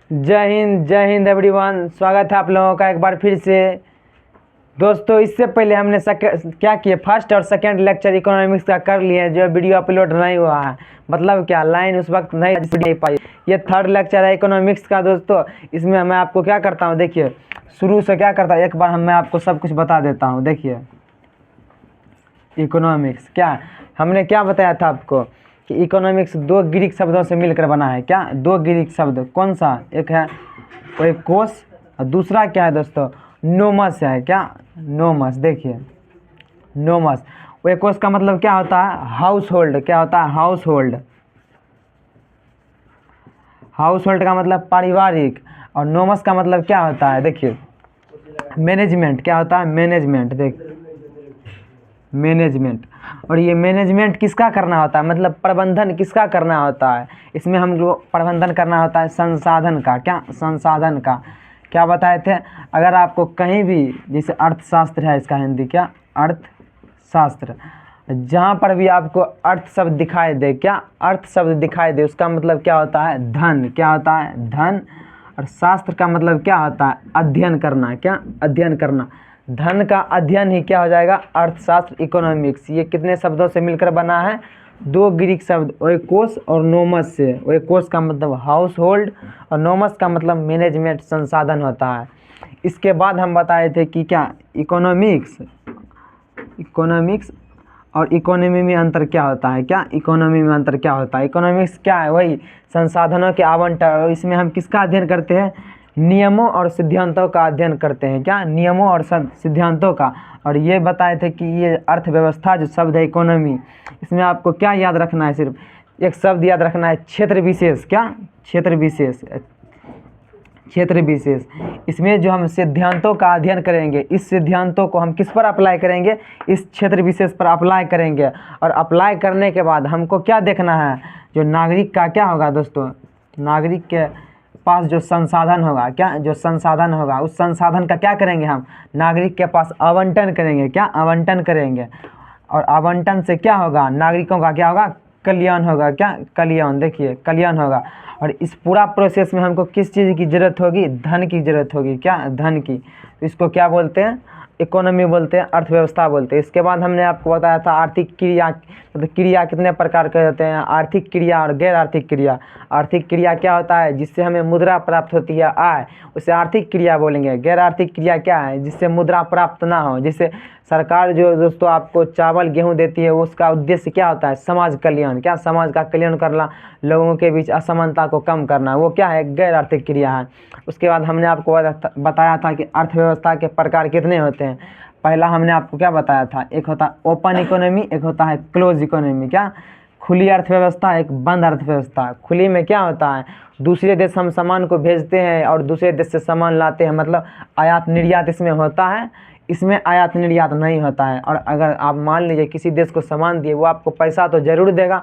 जय हिंद एवरीवन। स्वागत है आप लोगों का एक बार फिर से। दोस्तों, इससे पहले हमने क्या किए, फर्स्ट और सेकंड लेक्चर इकोनॉमिक्स का कर लिए, जो वीडियो अपलोड नहीं हुआ है। मतलब क्या, लाइन उस वक्त नहीं पाई। ये थर्ड लेक्चर है इकोनॉमिक्स का दोस्तों। इसमें मैं आपको क्या करता हूँ, देखिए शुरू से क्या करता हूँ, एक बार मैं आपको सब कुछ बता देता हूँ। देखिए इकोनॉमिक्स क्या, हमने क्या बताया था आपको कि इकोनॉमिक्स दो ग्रीक शब्दों से मिलकर बना है। क्या, दो ग्रीक शब्द, कौन सा, एक है ओइकोस और दूसरा क्या है दोस्तों, नोमस है। क्या, नोमस। देखिए नोमस, ओइकोस का मतलब क्या होता है, हाउस होल्ड। क्या होता है, हाउस होल्ड। हाउस होल्ड का मतलब पारिवारिक। और नोमस का मतलब क्या होता है, देखिए मैनेजमेंट। क्या होता है, मैनेजमेंट। देख, मैनेजमेंट। और ये मैनेजमेंट किसका करना होता है, मतलब प्रबंधन किसका करना होता है। इसमें हम लोग प्रबंधन करना होता है संसाधन का। क्या, संसाधन का। क्या बताए थे, अगर आपको कहीं भी, जैसे अर्थशास्त्र है इसका हिंदी, क्या, अर्थशास्त्र, जहाँ पर भी आपको अर्थ शब्द दिखाई दे, क्या, अर्थ शब्द दिखाई दे, उसका मतलब क्या होता है, धन। क्या होता है, धन। और शास्त्र का मतलब क्या होता है, अध्ययन करना। क्या, अध्ययन करना। धन का अध्ययन ही क्या हो जाएगा, अर्थशास्त्र, इकोनॉमिक्स। ये कितने शब्दों से मिलकर बना है, दो ग्रीक शब्द ओइकोस और नोमस से। ओइकोस का मतलब हाउस होल्ड और नोमस का मतलब मैनेजमेंट, संसाधन होता है। इसके बाद हम बताए थे कि क्या, इकोनॉमिक्स और इकोनॉमी में अंतर क्या होता है। क्या, इकोनॉमी में अंतर क्या होता है, इकोनॉमिक्स क्या है, वही संसाधनों के आवंटन। और इसमें हम किसका अध्ययन करते हैं, नियमों और सिद्धांतों का अध्ययन करते हैं। क्या, नियमों और सिद्धांतों का। और ये बताए थे कि ये अर्थव्यवस्था जो शब्द है इकोनॉमी, इसमें आपको क्या याद रखना है, सिर्फ एक शब्द याद रखना है, क्षेत्र विशेष। क्या, क्षेत्र विशेष, क्षेत्र विशेष। इसमें जो हम सिद्धांतों का अध्ययन करेंगे, इस सिद्धांतों को हम किस पर अप्लाई करेंगे, इस क्षेत्र विशेष पर अप्लाई करेंगे। और अप्लाई करने के बाद हमको क्या देखना है, जो नागरिक का क्या होगा दोस्तों, नागरिक के पास जो संसाधन होगा, क्या, जो संसाधन होगा, उस संसाधन का क्या करेंगे, हम नागरिक के पास आवंटन करेंगे। क्या, आवंटन करेंगे। और आवंटन से क्या होगा, नागरिकों का क्या होगा, कल्याण होगा। क्या, कल्याण। देखिए कल्याण होगा। और इस पूरा प्रोसेस में हमको किस चीज़ की ज़रूरत होगी, धन की ज़रूरत होगी। क्या, धन की। तो इसको क्या बोलते हैं, इकोनॉमी बोलते हैं, अर्थव्यवस्था बोलते हैं। इसके बाद हमने आपको बताया था आर्थिक क्रिया, मतलब क्रिया कितने प्रकार के होते हैं, आर्थिक क्रिया और गैर आर्थिक क्रिया। आर्थिक क्रिया क्या होता है, जिससे हमें मुद्रा प्राप्त होती है, आय, उसे आर्थिक क्रिया बोलेंगे। गैर आर्थिक क्रिया क्या है, जिससे मुद्रा प्राप्त ना हो। जैसे सरकार जो दोस्तों आपको चावल गेहूं देती है, उसका उद्देश्य क्या होता है, समाज कल्याण। क्या, समाज का कल्याण करना, लोगों के बीच असमानता को कम करना, वो क्या है, गैर आर्थिक क्रिया है। उसके बाद हमने आपको बताया था कि अर्थव्यवस्था के प्रकार कितने होते हैं। पहला हमने आपको क्या बताया था, एक होता है ओपन इकोनॉमी, एक होता है क्लोज इकोनॉमी। क्या, खुली अर्थव्यवस्था, एक बंद अर्थव्यवस्था। खुली में क्या होता है, दूसरे देश हम सामान को भेजते हैं और दूसरे देश से सामान लाते हैं, मतलब आयात निर्यात इसमें होता है। इसमें आयात निर्यात नहीं होता है। और अगर आप मान लीजिए किसी देश को सामान दिए, वो आपको पैसा तो ज़रूर देगा,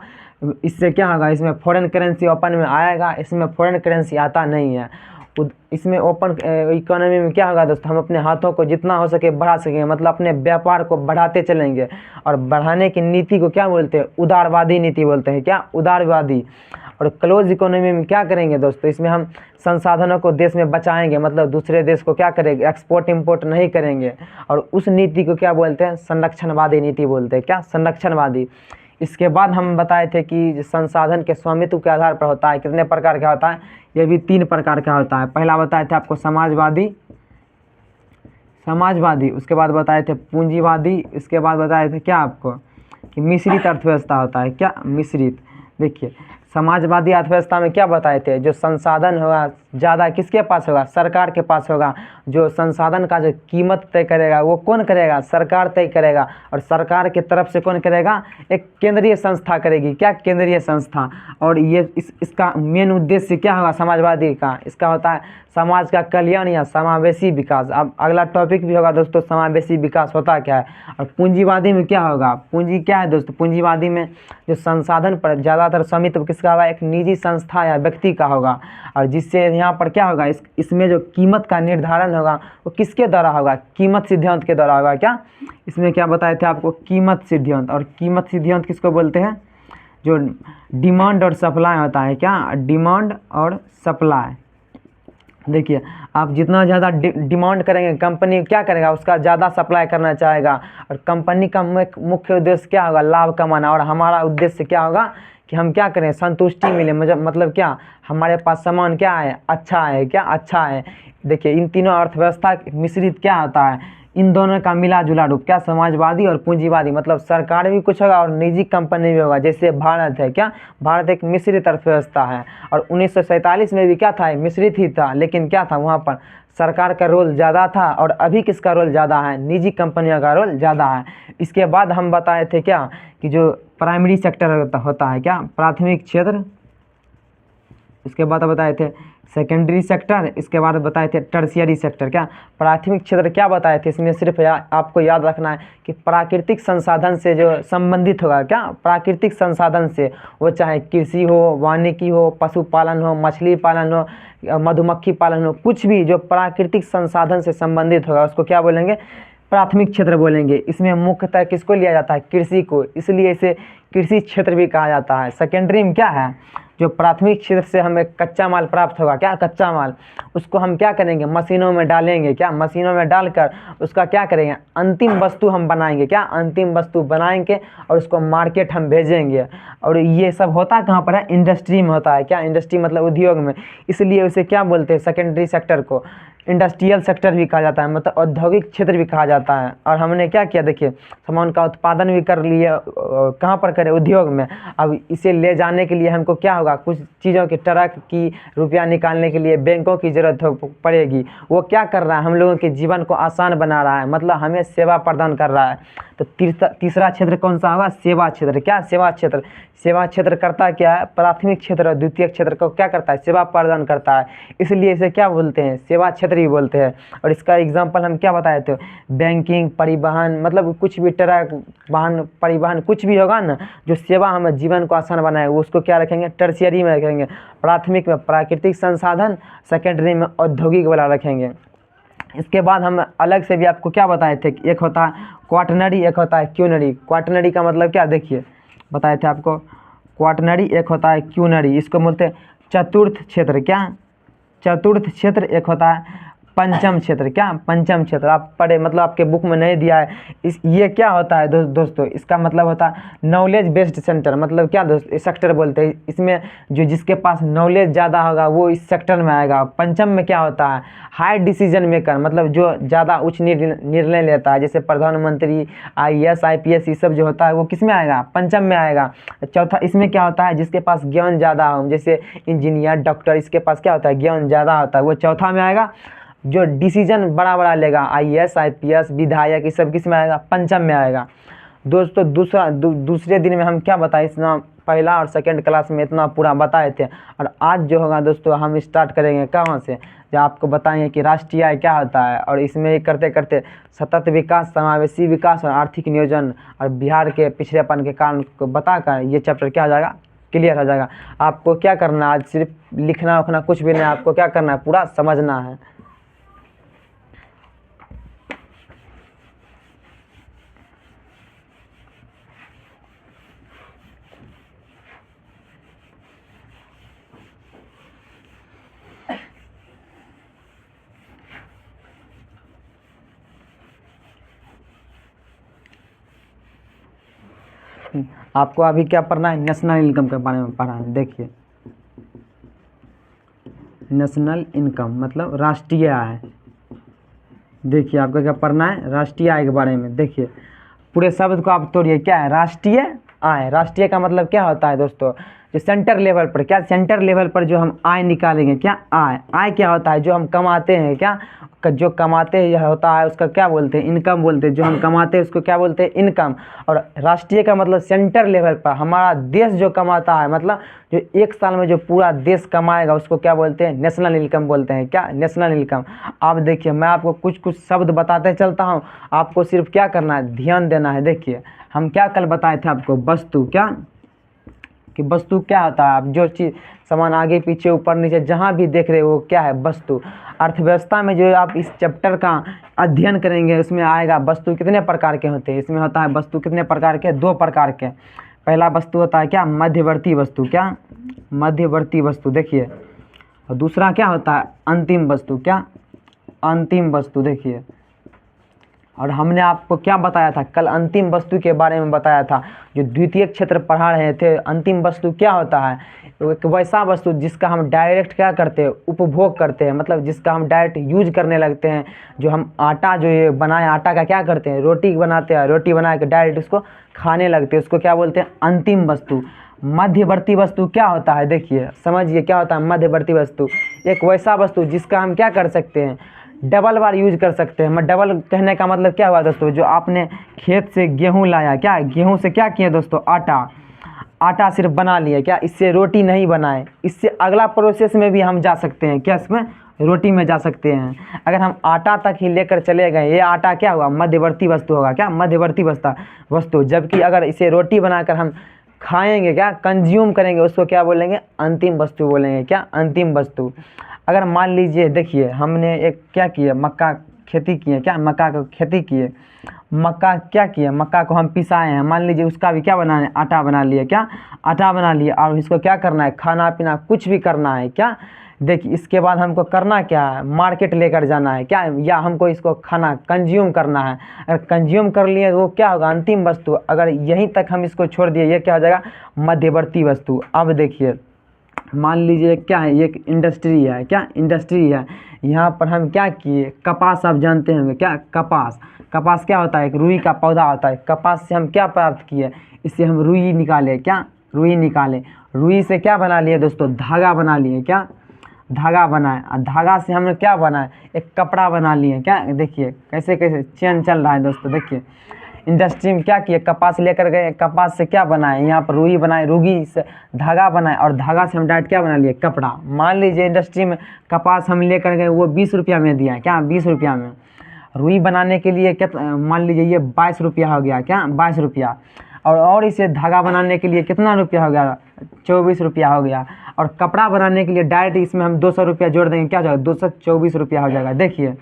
इससे क्या होगा, इसमें फॉरेन करेंसी ओपन में आएगा, इसमें फॉरेन करेंसी आता नहीं है। इसमें ओपन इकोनॉमी में क्या होगा दोस्तों, हम अपने हाथों को जितना हो सके बढ़ा सकेंगे, मतलब अपने व्यापार को बढ़ाते चलेंगे। और बढ़ाने की नीति को क्या बोलते हैं, उदारवादी नीति बोलते हैं। क्या, उदारवादी। और क्लोज इकोनॉमी में क्या करेंगे दोस्तों, इसमें हम संसाधनों को देश में बचाएंगे, मतलब दूसरे देश को क्या करेंगे, एक्सपोर्ट इंपोर्ट नहीं करेंगे। और उस नीति को क्या बोलते हैं, संरक्षणवादी नीति बोलते हैं। क्या, संरक्षणवादी। इसके बाद हम बताए थे कि संसाधन के स्वामित्व के आधार पर होता है, कितने प्रकार का होता है, ये भी 3 प्रकार का होता है। पहला बताए थे आपको समाजवादी, उसके बाद बताए थे पूंजीवादी, इसके बाद बताए थे क्या आपको कि मिश्रित अर्थव्यवस्था होता है। क्या, मिश्रित। देखिए समाजवादी अर्थव्यवस्था में क्या बताए थे, जो संसाधन होगा ज़्यादा किसके पास होगा, सरकार के पास होगा। जो संसाधन का जो कीमत तय करेगा वो कौन करेगा, सरकार तय करेगा। और सरकार के तरफ से कौन करेगा, एक केंद्रीय संस्था करेगी। क्या, केंद्रीय संस्था। और ये इसका मेन उद्देश्य क्या होगा समाजवादी का, इसका होता है समाज का कल्याण या समावेशी विकास। अब अगला टॉपिक भी होगा दोस्तों, समावेशी विकास होता क्या है। और पूंजीवादी में क्या होगा, पूंजी क्या है दोस्तों, पूंजीवादी में जो संसाधन पर ज़्यादातर स्वामित्व किसका होगा, एक निजी संस्था या व्यक्ति का होगा। और जिससे यहाँ पर क्या होगा, इसमें जो कीमत का निर्धारण होगा वो किसके द्वारा होगा, कीमत सिद्धांत के द्वारा होगा। क्या, इसमें क्या बताए थे आपको, कीमत सिद्धांत। और कीमत सिद्धांत किसको बोलते हैं, जो डिमांड और सप्लाई होता है। क्या, डिमांड और सप्लाई, देखिए, आप जितना ज़्यादा डिमांड करेंगे कंपनी क्या करेगा, उसका ज़्यादा सप्लाई करना चाहेगा। और कंपनी का मुख्य उद्देश्य क्या होगा, लाभ कमाना। और हमारा उद्देश्य क्या होगा कि हम क्या करें, संतुष्टि मिले, मतलब क्या, हमारे पास सामान क्या है, अच्छा है, क्या अच्छा है। देखिए, इन तीनों अर्थव्यवस्था मिश्रित क्या होता है, इन दोनों का मिला जुला रूप क्या, समाजवादी और पूंजीवादी। मतलब सरकार भी कुछ होगा और निजी कंपनी भी होगा। जैसे भारत है, क्या भारत एक मिश्रित अर्थव्यवस्था है। और 1947 में भी क्या था, मिश्रित ही था, लेकिन क्या था वहाँ पर सरकार का रोल ज़्यादा था। और अभी किसका रोल ज़्यादा है, निजी कंपनियों का रोल ज़्यादा है। इसके बाद हम बताए थे क्या कि जो प्राइमरी सेक्टर होता है, क्या प्राथमिक क्षेत्र। इसके बाद बताए थे सेकेंडरी सेक्टर। इसके बाद बताए थे टर्शियरी सेक्टर। क्या प्राथमिक क्षेत्र क्या बताए थे, इसमें सिर्फ आपको याद रखना है कि प्राकृतिक संसाधन से जो संबंधित होगा, क्या प्राकृतिक संसाधन से, वो चाहे कृषि हो, वानिकी हो, पशुपालन हो, मछली पालन हो, मधुमक्खी पालन हो, कुछ भी जो प्राकृतिक संसाधन से संबंधित होगा उसको क्या बोलेंगे, प्राथमिक क्षेत्र बोलेंगे। इसमें मुख्यतः किसको लिया जाता है, कृषि को, इसलिए इसे कृषि क्षेत्र भी कहा जाता है। सेकेंडरी में क्या है, जो प्राथमिक क्षेत्र से हमें कच्चा माल प्राप्त होगा, क्या कच्चा माल, उसको हम क्या करेंगे, मशीनों में डालेंगे, क्या मशीनों में डालकर उसका क्या करेंगे, अंतिम वस्तु हम बनाएंगे, क्या अंतिम वस्तु बनाएंगे और उसको मार्केट हम भेजेंगे। और ये सब होता कहाँ पर है, इंडस्ट्री में होता है। क्या इंडस्ट्री मतलब उद्योग में, इसलिए उसे क्या बोलते हैं, सेकेंडरी सेक्टर को इंडस्ट्रियल सेक्टर भी कहा जाता है, मतलब औद्योगिक क्षेत्र भी कहा जाता है। और हमने क्या किया, देखिए सामान का उत्पादन भी कर लिए, कहाँ पर करें, उद्योग में। अब इसे ले जाने के लिए हमको क्या होगा, कुछ चीज़ों के ट्रक की रुपया निकालने के लिए बैंकों की ज़रूरत पड़ेगी। वो क्या कर रहा है, हम लोगों के जीवन को आसान बना रहा है, मतलब हमें सेवा प्रदान कर रहा है। तो तीसरा क्षेत्र कौन सा होगा, सेवा क्षेत्र। क्या सेवा क्षेत्र, सेवा क्षेत्र करता क्या है, प्राथमिक क्षेत्र और द्वितीय क्षेत्र को क्या करता है, सेवा प्रदान करता है, इसलिए इसे क्या बोलते हैं, सेवा क्षेत्र भी बोलते हैं। और इसका एग्जांपल हम क्या बताए थे, बैंकिंग, परिवहन, मतलब कुछ भी ट्रक, वाहन, परिवहन कुछ भी होगा ना जो सेवा हमें जीवन को आसान बनाए, उसको क्या रखेंगे, टर्शियरी में रखेंगे। प्राथमिक में प्राकृतिक संसाधन, सेकेंडरी में औद्योगिक वाला रखेंगे। इसके बाद हम अलग से भी आपको क्या बताए थे, एक होता है क्वाटनरी, एक होता है क्यूनरी। क्वाटनरी का मतलब क्या, देखिए बताए थे आपको, क्वाटनरी एक होता है क्यूनरी, इसको बोलते हैं चतुर्थ क्षेत्र। क्या चतुर्थ क्षेत्र, एक होता है पंचम क्षेत्र। क्या पंचम क्षेत्र आप पढ़े, मतलब आपके बुक में नहीं दिया है। ये क्या होता है दोस्तों, इसका मतलब होता है नॉलेज बेस्ड सेंटर। मतलब क्या दोस्त, सेक्टर बोलते हैं, इसमें जो जिसके पास नॉलेज ज़्यादा होगा वो इस सेक्टर में आएगा। पंचम में क्या होता है, हाई डिसीजन मेकर, मतलब जो ज़्यादा उच्च निर्णय लेता है, जैसे प्रधानमंत्री, IAS IPS, ये सब जो होता है वो किस में आएगा, पंचम में आएगा। चौथा, इसमें क्या होता है, जिसके पास ज्ञान ज़्यादा हो, जैसे इंजीनियर, डॉक्टर, इसके पास क्या होता है, ज्ञान ज़्यादा होता है, वो चौथा में आएगा। जो डिसीजन बड़ा बड़ा लेगा, IAS IPS, विधायक, ये सब किस में आएगा, पंचम में आएगा। दोस्तों दूसरे दिन में हम क्या बताए, इतना पहला और सेकंड क्लास में इतना पूरा बताए थे। और आज जो होगा दोस्तों, हम स्टार्ट करेंगे कहाँ से, जो आपको बताएंगे कि राष्ट्रीय आय क्या होता है। और इसमें करते करते सतत विकास, समावेशी विकास और आर्थिक नियोजन और बिहार के पिछड़ेपन के कारण को बताकर ये चैप्टर क्या हो जाएगा, क्लियर हो जाएगा। आपको क्या करना है, आज सिर्फ लिखना उखना कुछ भी नहीं, आपको क्या करना है, पूरा समझना है। आपको अभी क्या पढ़ना है, नेशनल इनकम के बारे में पढ़ना है। देखिए नेशनल इनकम मतलब राष्ट्रीय आय। देखिए आपको क्या पढ़ना है, राष्ट्रीय आय के बारे में। देखिए पूरे शब्द को आप तोड़िए, क्या है राष्ट्रीय आय। राष्ट्रीय का मतलब क्या होता है दोस्तों, जो सेंटर लेवल पर, क्या सेंटर लेवल पर जो हम आय निकालेंगे, क्या आय। आय क्या होता है, जो हम कमाते हैं, क्या जो कमाते हैं यह होता है, उसका क्या बोलते हैं, इनकम बोलते हैं। जो हम कमाते हैं उसको क्या बोलते हैं, इनकम। और राष्ट्रीय का मतलब सेंटर लेवल पर हमारा देश जो कमाता है, मतलब जो एक साल में जो पूरा देश कमाएगा उसको क्या बोलते हैं, नेशनल इनकम बोलते हैं। क्या नेशनल इनकम। आप देखिए मैं आपको कुछ कुछ शब्द बताते चलता हूँ, आपको सिर्फ क्या करना है, ध्यान देना है। देखिए हम क्या कल बताए थे आपको, वस्तु, क्या कि वस्तु क्या होता है, आप जो चीज़ सामान आगे पीछे ऊपर नीचे जहाँ भी देख रहे हो वो क्या है, वस्तु। अर्थव्यवस्था में जो आप इस चैप्टर का अध्ययन करेंगे उसमें आएगा वस्तु कितने प्रकार के होते हैं। इसमें होता है वस्तु कितने प्रकार के, 2 प्रकार के। पहला वस्तु होता है क्या, मध्यवर्ती वस्तु। क्या मध्यवर्ती वस्तु। देखिए और दूसरा क्या होता है अंतिम वस्तु। क्या अंतिम वस्तु देखिए, और हमने आपको क्या बताया था कल, अंतिम वस्तु के बारे में बताया था। जो द्वितीय क्षेत्र पढ़ा रहे थे, अंतिम वस्तु क्या होता है, एक वैसा वस्तु जिसका हम डायरेक्ट क्या करते हैं, उपभोग करते हैं, मतलब जिसका हम डायरेक्ट यूज करने लगते हैं। जो हम आटा जो ये बनाए, आटा का क्या करते हैं, रोटी बनाते हैं, रोटी बना के डायरेक्ट उसको खाने लगते हैं, उसको क्या बोलते हैं अंतिम वस्तु। मध्यवर्ती वस्तु क्या होता है, देखिए समझिए क्या होता है मध्यवर्ती वस्तु। एक वैसा वस्तु जिसका हम क्या कर सकते हैं, डबल बार यूज कर सकते हैं। मैं डबल कहने का मतलब क्या हुआ दोस्तों, जो आपने खेत से गेहूं लाया, क्या गेहूं से क्या किए दोस्तों, आटा सिर्फ बना लिए, क्या इससे रोटी नहीं बनाए। इससे अगला प्रोसेस में भी हम जा सकते हैं, क्या इसमें रोटी में जा सकते हैं। अगर हम आटा तक ही लेकर चले गए, ये आटा क्या हुआ मध्यवर्ती वस्तु होगा, क्या मध्यवर्ती वस्तु। जबकि अगर इसे रोटी बनाकर हम खाएंगे, क्या कंज्यूम करेंगे, उसको क्या बोलेंगे अंतिम वस्तु बोलेंगे, क्या अंतिम वस्तु। अगर मान लीजिए देखिए हमने एक क्या किया, मक्का खेती किए, क्या मक्का को खेती किए, मक्का क्या किया, मक्का को हम पिसाए हैं, मान लीजिए उसका भी क्या बनाना है आटा बना लिए, क्या आटा बना लिए। और इसको क्या करना है, खाना पीना कुछ भी करना है, क्या देखिए इसके बाद हमको करना क्या है, मार्केट लेकर जाना है, क्या या हमको इसको खाना कंज्यूम करना है। अगर कंज्यूम कर लिए वो क्या होगा अंतिम वस्तु। अगर यहीं तक हम इसको छोड़ दिए, ये क्या हो जाएगा मध्यवर्ती वस्तु। अब देखिए मान लीजिए क्या है, ये एक इंडस्ट्री है, क्या इंडस्ट्री है। यहाँ पर हम क्या किए, कपास आप जानते होंगे, क्या कपास क्या होता है, एक रुई का पौधा होता है। कपास से हम क्या प्राप्त किए, इससे हम रुई निकाले, क्या रुई निकाले। रुई से क्या बना लिए दोस्तों, धागा बना लिए, क्या धागा बनाए। और धागा से हमने क्या बनाए, एक कपड़ा बना लिए, क्या देखिए कैसे कैसे चेन चल रहा है दोस्तों। देखिए इंडस्ट्री में क्या किए, कपास लेकर गए, कपास से क्या बनाए, यहाँ पर रुई बनाए, रुई से धागा बनाए, और धागा से हम डायरेक्ट क्या बना लिए कपड़ा। मान लीजिए इंडस्ट्री में कपास हम लेकर गए, वो 20 रुपया में दिया, क्या 20 रुपया में। रुई बनाने के लिए कितना, मान लीजिए ये 22 रुपया हो गया, क्या 22 रुपया। और इसे धागा बनाने के लिए कितना रुपया हो गया, 24 रुपया हो गया। और कपड़ा बनाने के लिए डायरेक्ट इसमें हम 200 रुपया जोड़ देंगे, क्या हो जाएगा 224 रुपया हो जाएगा। देखिए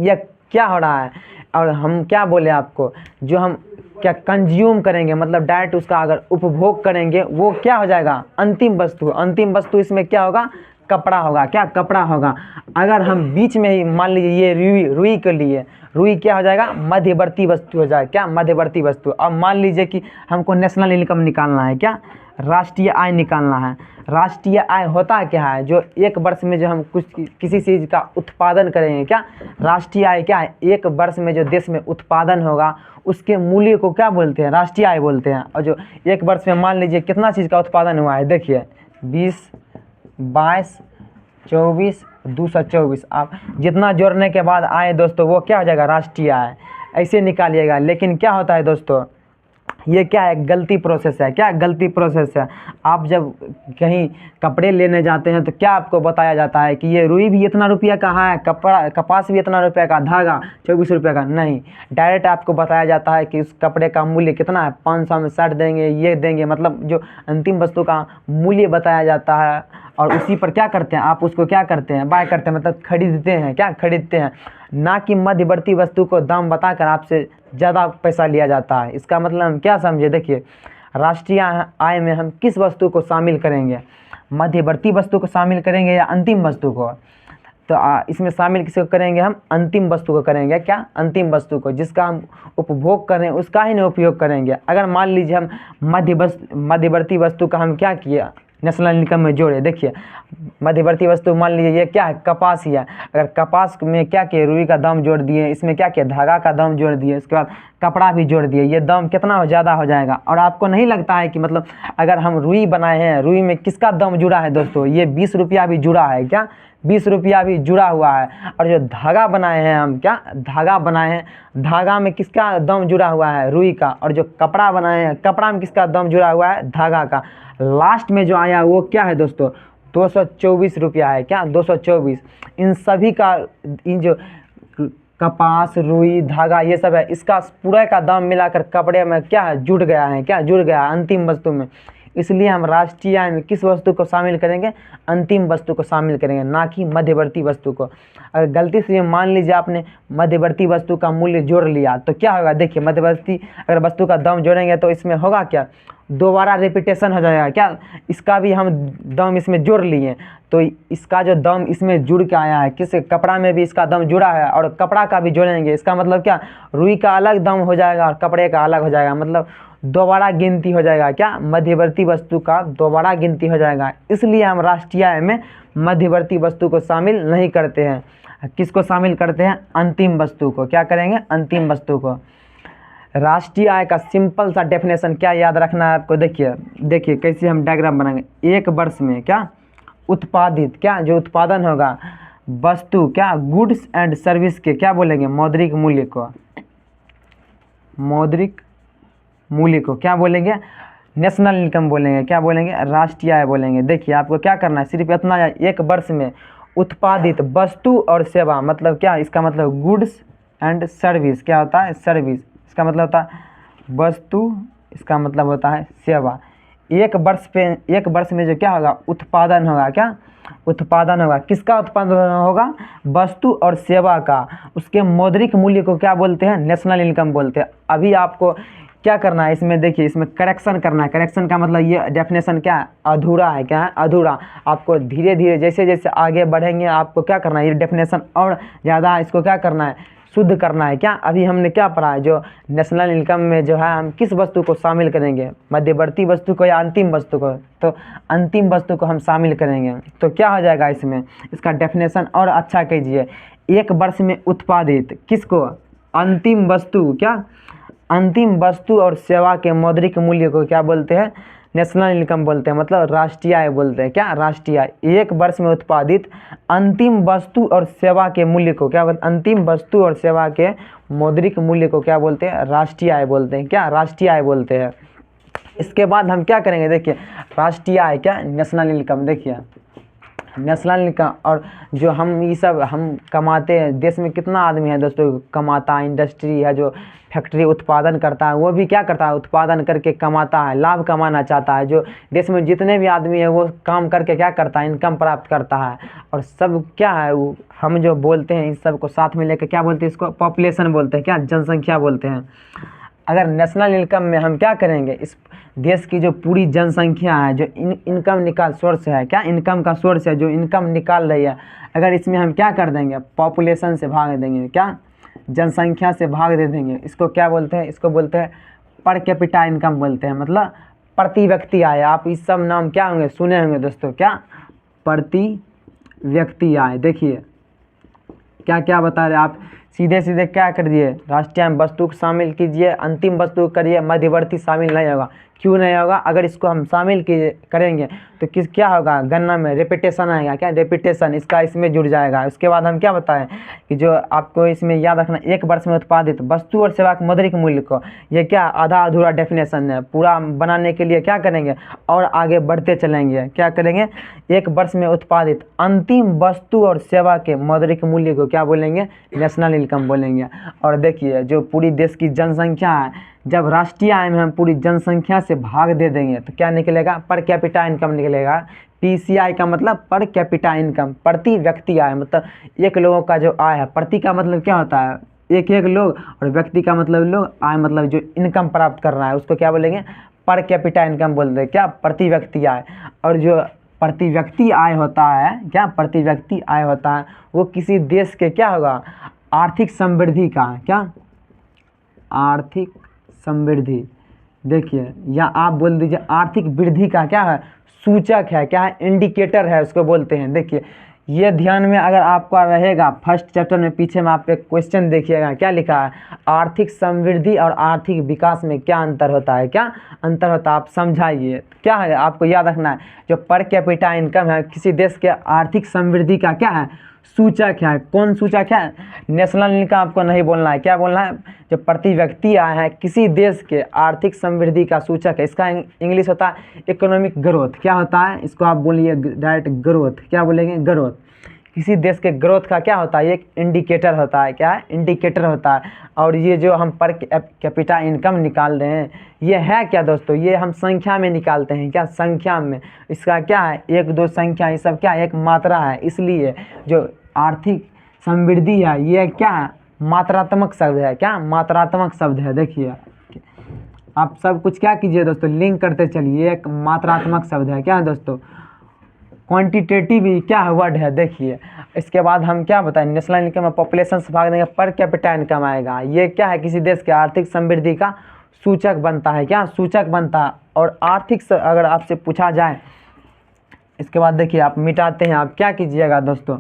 ये क्या हो रहा है। और हम क्या बोले आपको, जो हम क्या कंज्यूम करेंगे, मतलब डायरेक्ट उसका अगर उपभोग करेंगे, वो क्या हो जाएगा अंतिम वस्तु। अंतिम वस्तु इसमें क्या होगा, कपड़ा होगा, क्या कपड़ा होगा। अगर हम बीच में ही मान लीजिए ये रुई के लिए, रुई क्या हो जाएगा मध्यवर्ती वस्तु हो जाएगा, क्या मध्यवर्ती वस्तु। अब मान लीजिए कि हमको नेशनल इनकम निकालना है, क्या राष्ट्रीय आय निकालना है। राष्ट्रीय आय होता क्या है, जो एक वर्ष में जो हम कुछ किसी चीज़ का उत्पादन करेंगे, क्या राष्ट्रीय आय क्या है, एक वर्ष में जो देश में उत्पादन होगा उसके मूल्य को क्या बोलते हैं, राष्ट्रीय आय बोलते हैं। और जो एक वर्ष में मान लीजिए कितना चीज़ का उत्पादन हुआ है, देखिए 20, 22, 24, 224, आप जितना जोड़ने के बाद आए दोस्तों वो क्या हो जाएगा राष्ट्रीय आय, ऐसे निकालिएगा। लेकिन क्या होता है दोस्तों, ये क्या है गलती प्रोसेस है, क्या गलती प्रोसेस है। आप जब कहीं कपड़े लेने जाते हैं तो क्या आपको बताया जाता है कि ये रुई भी इतना रुपया का है, कपास भी इतना रुपया का, धागा 24 रुपये का, नहीं। डायरेक्ट आपको बताया जाता है कि उस कपड़े का मूल्य कितना है, 500 में 60 देंगे, ये देंगे, मतलब जो अंतिम वस्तु का मूल्य बताया जाता है। और उसी पर क्या करते हैं, आप उसको क्या करते हैं बाय करते हैं, मतलब खरीदते हैं, क्या खरीदते हैं। ना कि मध्यवर्ती वस्तु को दाम बताकर आपसे ज़्यादा पैसा लिया जाता है। इसका मतलब हम क्या समझे, देखिए राष्ट्रीय आय में हम किस वस्तु को शामिल करेंगे, मध्यवर्ती वस्तु को शामिल करेंगे या अंतिम वस्तु को। तो इसमें शामिल किसी को करेंगे, हम अंतिम वस्तु को करेंगे, क्या अंतिम वस्तु को, जिसका हम उपभोग करें उसका ही नहीं उपयोग करेंगे। अगर मान लीजिए हम मध्यवर्ती वस्तु का हम क्या किया नेशनल इनकम में जोड़े, देखिए मध्यवर्ती वस्तु मान लीजिए ये क्या है कपास ही है। अगर कपास में क्या किए रुई का दाम जोड़ दिए, इसमें क्या किया धागा का दाम जोड़ दिए, उसके बाद कपड़ा भी जोड़ दिए, ये दाम कितना ज़्यादा हो जाएगा। और आपको नहीं लगता है कि मतलब अगर हम रुई बनाए हैं, रुई में किसका दाम जुड़ा है दोस्तों, ये 20 रुपया भी जुड़ा है, क्या 20 रुपया भी जुड़ा हुआ है। और जो धागा बनाए हैं हम, क्या धागा बनाए हैं, धागा में किसका दाम जुड़ा हुआ है रुई का। और जो कपड़ा बनाए हैं, कपड़ा में किसका दाम जुड़ा हुआ है धागा का। लास्ट में जो आया वो क्या है दोस्तों 224 रुपया है, क्या 224। इन सभी का, इन जो कपास रुई धागा ये सब है, इसका पूरा का दाम मिलाकर कपड़े में क्या है जुड़ गया है, क्या जुड़ गया अंतिम वस्तु में। इसलिए हम राष्ट्रीय आय में किस वस्तु को शामिल करेंगे, अंतिम वस्तु को शामिल करेंगे, ना कि मध्यवर्ती वस्तु को। अगर गलती से मान लीजिए आपने मध्यवर्ती वस्तु का मूल्य जोड़ लिया तो क्या होगा, देखिए मध्यवर्ती अगर वस्तु का दाम जोड़ेंगे तो इसमें होगा क्या दोबारा रिपीटेशन हो जाएगा क्या, इसका भी हम दम इसमें जोड़ लिए, तो इसका जो दम इसमें जुड़ के आया है, किस कपड़ा में भी इसका दम जुड़ा है और कपड़ा का भी जोड़ेंगे, इसका मतलब क्या, रुई का अलग दम हो जाएगा और कपड़े का अलग हो जाएगा, मतलब दोबारा गिनती हो जाएगा क्या, मध्यवर्ती वस्तु का दोबारा गिनती हो जाएगा। इसलिए हम राष्ट्रीय आय में मध्यवर्ती वस्तु को शामिल नहीं करते हैं। किसको शामिल करते हैं, अंतिम वस्तु को। क्या करेंगे, अंतिम वस्तु को। राष्ट्रीय आय का सिंपल सा डेफिनेशन क्या याद रखना है आपको, देखिए कैसे हम डायग्राम बनाएंगे। एक वर्ष में क्या उत्पादित, क्या जो उत्पादन होगा वस्तु, क्या गुड्स एंड सर्विस के क्या बोलेंगे, मौद्रिक मूल्य को, मौद्रिक मूल्य को क्या बोलेंगे, नेशनल इनकम बोलेंगे, क्या बोलेंगे, राष्ट्रीय आय बोलेंगे। देखिए आपको क्या करना है, सिर्फ इतना है, एक वर्ष में उत्पादित वस्तु और सेवा, मतलब क्या, इसका मतलब गुड्स एंड सर्विस, क्या होता है, सर्विस, इसका मतलब होता है वस्तु, इसका मतलब होता है सेवा। एक वर्ष में जो क्या होगा, उत्पादन होगा, क्या उत्पादन होगा, किसका उत्पादन होगा, वस्तु और सेवा का, उसके मौद्रिक मूल्य को क्या बोलते हैं, नेशनल इनकम बोलते हैं। अभी आपको क्या करना है, इसमें देखिए, इसमें करेक्शन करना है। करेक्शन का मतलब ये डेफिनेशन क्या है, अधूरा है, क्या है, अधूरा। आपको धीरे धीरे जैसे जैसे आगे बढ़ेंगे आपको क्या करना है, ये डेफिनेशन और ज़्यादा इसको क्या करना है, शुद्ध करना है। क्या अभी हमने क्या पढ़ा है, जो नेशनल इनकम में जो है हम किस वस्तु को शामिल करेंगे, मध्यवर्ती वस्तु को या अंतिम वस्तु को, तो अंतिम वस्तु को हम शामिल करेंगे। तो क्या हो जाएगा इसमें, इसका डेफिनेशन और अच्छा कीजिए। एक वर्ष में उत्पादित किसको, अंतिम वस्तु, क्या अंतिम वस्तु और सेवा के मौद्रिक मूल्य को क्या बोलते हैं, नेशनल इनकम बोलते हैं, मतलब राष्ट्रीय आय बोलते हैं। क्या राष्ट्रीय आय, एक वर्ष में उत्पादित अंतिम वस्तु और सेवा के मूल्य को क्या बोलते हैं, अंतिम वस्तु और सेवा के मौद्रिक मूल्य को क्या बोलते हैं, राष्ट्रीय आय बोलते हैं। क्या राष्ट्रीय आय बोलते हैं। इसके बाद हम क्या करेंगे, देखिए राष्ट्रीय आय क्या, नेशनल इनकम। देखिए नेशनल इनकम, और जो हम ये सब हम कमाते हैं, देश में कितना आदमी है दोस्तों कमाता है, इंडस्ट्री है जो फैक्ट्री उत्पादन करता है, वो भी क्या करता है, उत्पादन करके कमाता है, लाभ कमाना चाहता है। जो देश में जितने भी आदमी है वो काम करके क्या करता है, इनकम प्राप्त करता है। और सब क्या है, वो हम जो बोलते हैं इस सब को साथ में लेकर क्या बोलते हैं, इसको पॉपुलेशन बोलते हैं, क्या जनसंख्या बोलते हैं। अगर नेशनल इनकम में हम क्या करेंगे, इस देश की जो पूरी जनसंख्या है, जो इनकम निकाल सोर्स है, क्या इनकम का सोर्स है, जो इनकम निकाल रही है, अगर इसमें हम क्या कर देंगे, पॉपुलेशन से भाग देंगे, क्या जनसंख्या से भाग दे देंगे, इसको क्या बोलते हैं, इसको बोलते हैं पर कैपिटा इनकम बोलते हैं, मतलब प्रति व्यक्ति आय। आप इस सब नाम क्या होंगे, सुने होंगे दोस्तों, क्या प्रति व्यक्ति आय। देखिए क्या क्या बता रहे आप, सीधे सीधे क्या कर दिए, राष्ट्रीय आय वस्तु को शामिल कीजिए, अंतिम वस्तु करिए, मध्यवर्ती शामिल नहीं होगा। क्यों नहीं होगा, अगर इसको हम शामिल करेंगे तो क्या होगा, गणना में रेपिटेशन आएगा, क्या रेपिटेशन, इसका इसमें जुड़ जाएगा। उसके बाद हम क्या बताएं कि जो आपको इसमें याद रखना, एक वर्ष में उत्पादित वस्तु और सेवा के मौद्रिक मूल्य को, ये क्या आधा अधूरा डेफिनेशन है, पूरा बनाने के लिए क्या करेंगे और आगे बढ़ते चलेंगे। क्या करेंगे, एक वर्ष में उत्पादित अंतिम वस्तु और सेवा के मौद्रिक मूल्य को क्या बोलेंगे, नेशनल इनकम बोलेंगे। और देखिए जो पूरी देश की जनसंख्या है, जब राष्ट्रीय आय में हम पूरी जनसंख्या से भाग दे देंगे तो क्या निकलेगा, पर कैपिटा इनकम निकलेगा। पीसीआई का मतलब पर कैपिटा इनकम, प्रति व्यक्ति आय, मतलब एक लोगों का जो आय है, प्रति का मतलब क्या होता है, एक एक लोग, और व्यक्ति का मतलब लोग, आय मतलब जो इनकम प्राप्त कर रहा है उसको क्या बोलेंगे, पर कैपिटा इनकम बोलते हैं, क्या प्रति व्यक्ति आय। और जो प्रति व्यक्ति आय होता है, क्या प्रति व्यक्ति आय होता है, वो किसी देश के क्या होगा, आर्थिक समृद्धि का, क्या आर्थिक समृद्धि। देखिए या आप बोल दीजिए आर्थिक वृद्धि का क्या है, सूचक है, क्या है, इंडिकेटर है, उसको बोलते हैं। देखिए ये ध्यान में अगर आपका रहेगा, फर्स्ट चैप्टर में पीछे में आप एक क्वेश्चन देखिएगा, क्या लिखा है, आर्थिक समृद्धि और आर्थिक विकास में क्या अंतर होता है, क्या अंतर होता है, आप समझाइए। क्या है आपको याद रखना है, जो पर कैपिटा इनकम है किसी देश के आर्थिक समृद्धि का क्या है, सूचक है। कौन सूचक है, नेशनल इनकम आपको नहीं बोलना है, क्या बोलना है, जो प्रति व्यक्ति आय है किसी देश के आर्थिक समृद्धि का सूचक है। इसका इंग्लिश होता है इकोनॉमिक ग्रोथ। क्या होता है, इसको आप बोलिए डायरेक्ट ग्रोथ, क्या बोलेंगे, ग्रोथ। किसी देश के ग्रोथ का क्या होता है, एक इंडिकेटर होता है, क्या है, इंडिकेटर होता है। और ये जो हम पर कैपिटा इनकम निकाल रहे हैं, ये है क्या दोस्तों, ये हम संख्या में निकालते हैं, क्या संख्या में। इसका क्या है, एक दो संख्या, ये सब क्या है, एक मात्रा है। इसलिए जो आर्थिक समृद्धि है ये क्या है, मात्रात्मक शब्द है, क्या मात्रात्मक शब्द है। देखिए आप सब कुछ क्या कीजिए दोस्तों, लिंक करते चलिए। एक मात्रात्मक शब्द है, क्या है दोस्तों, क्वांटिटेटिव क्या है वर्ड है, देखिए। इसके बाद हम क्या बताएं, नेशनल इनकम में पॉपुलेशन से भाग देंगे, पर कैपिटा इनकम आएगा। ये क्या है, किसी देश के आर्थिक समृद्धि का सूचक बनता है, क्या सूचक बनता है। और आर्थिक अगर आपसे पूछा जाए, इसके बाद देखिए आप मिटाते हैं, आप क्या कीजिएगा दोस्तों,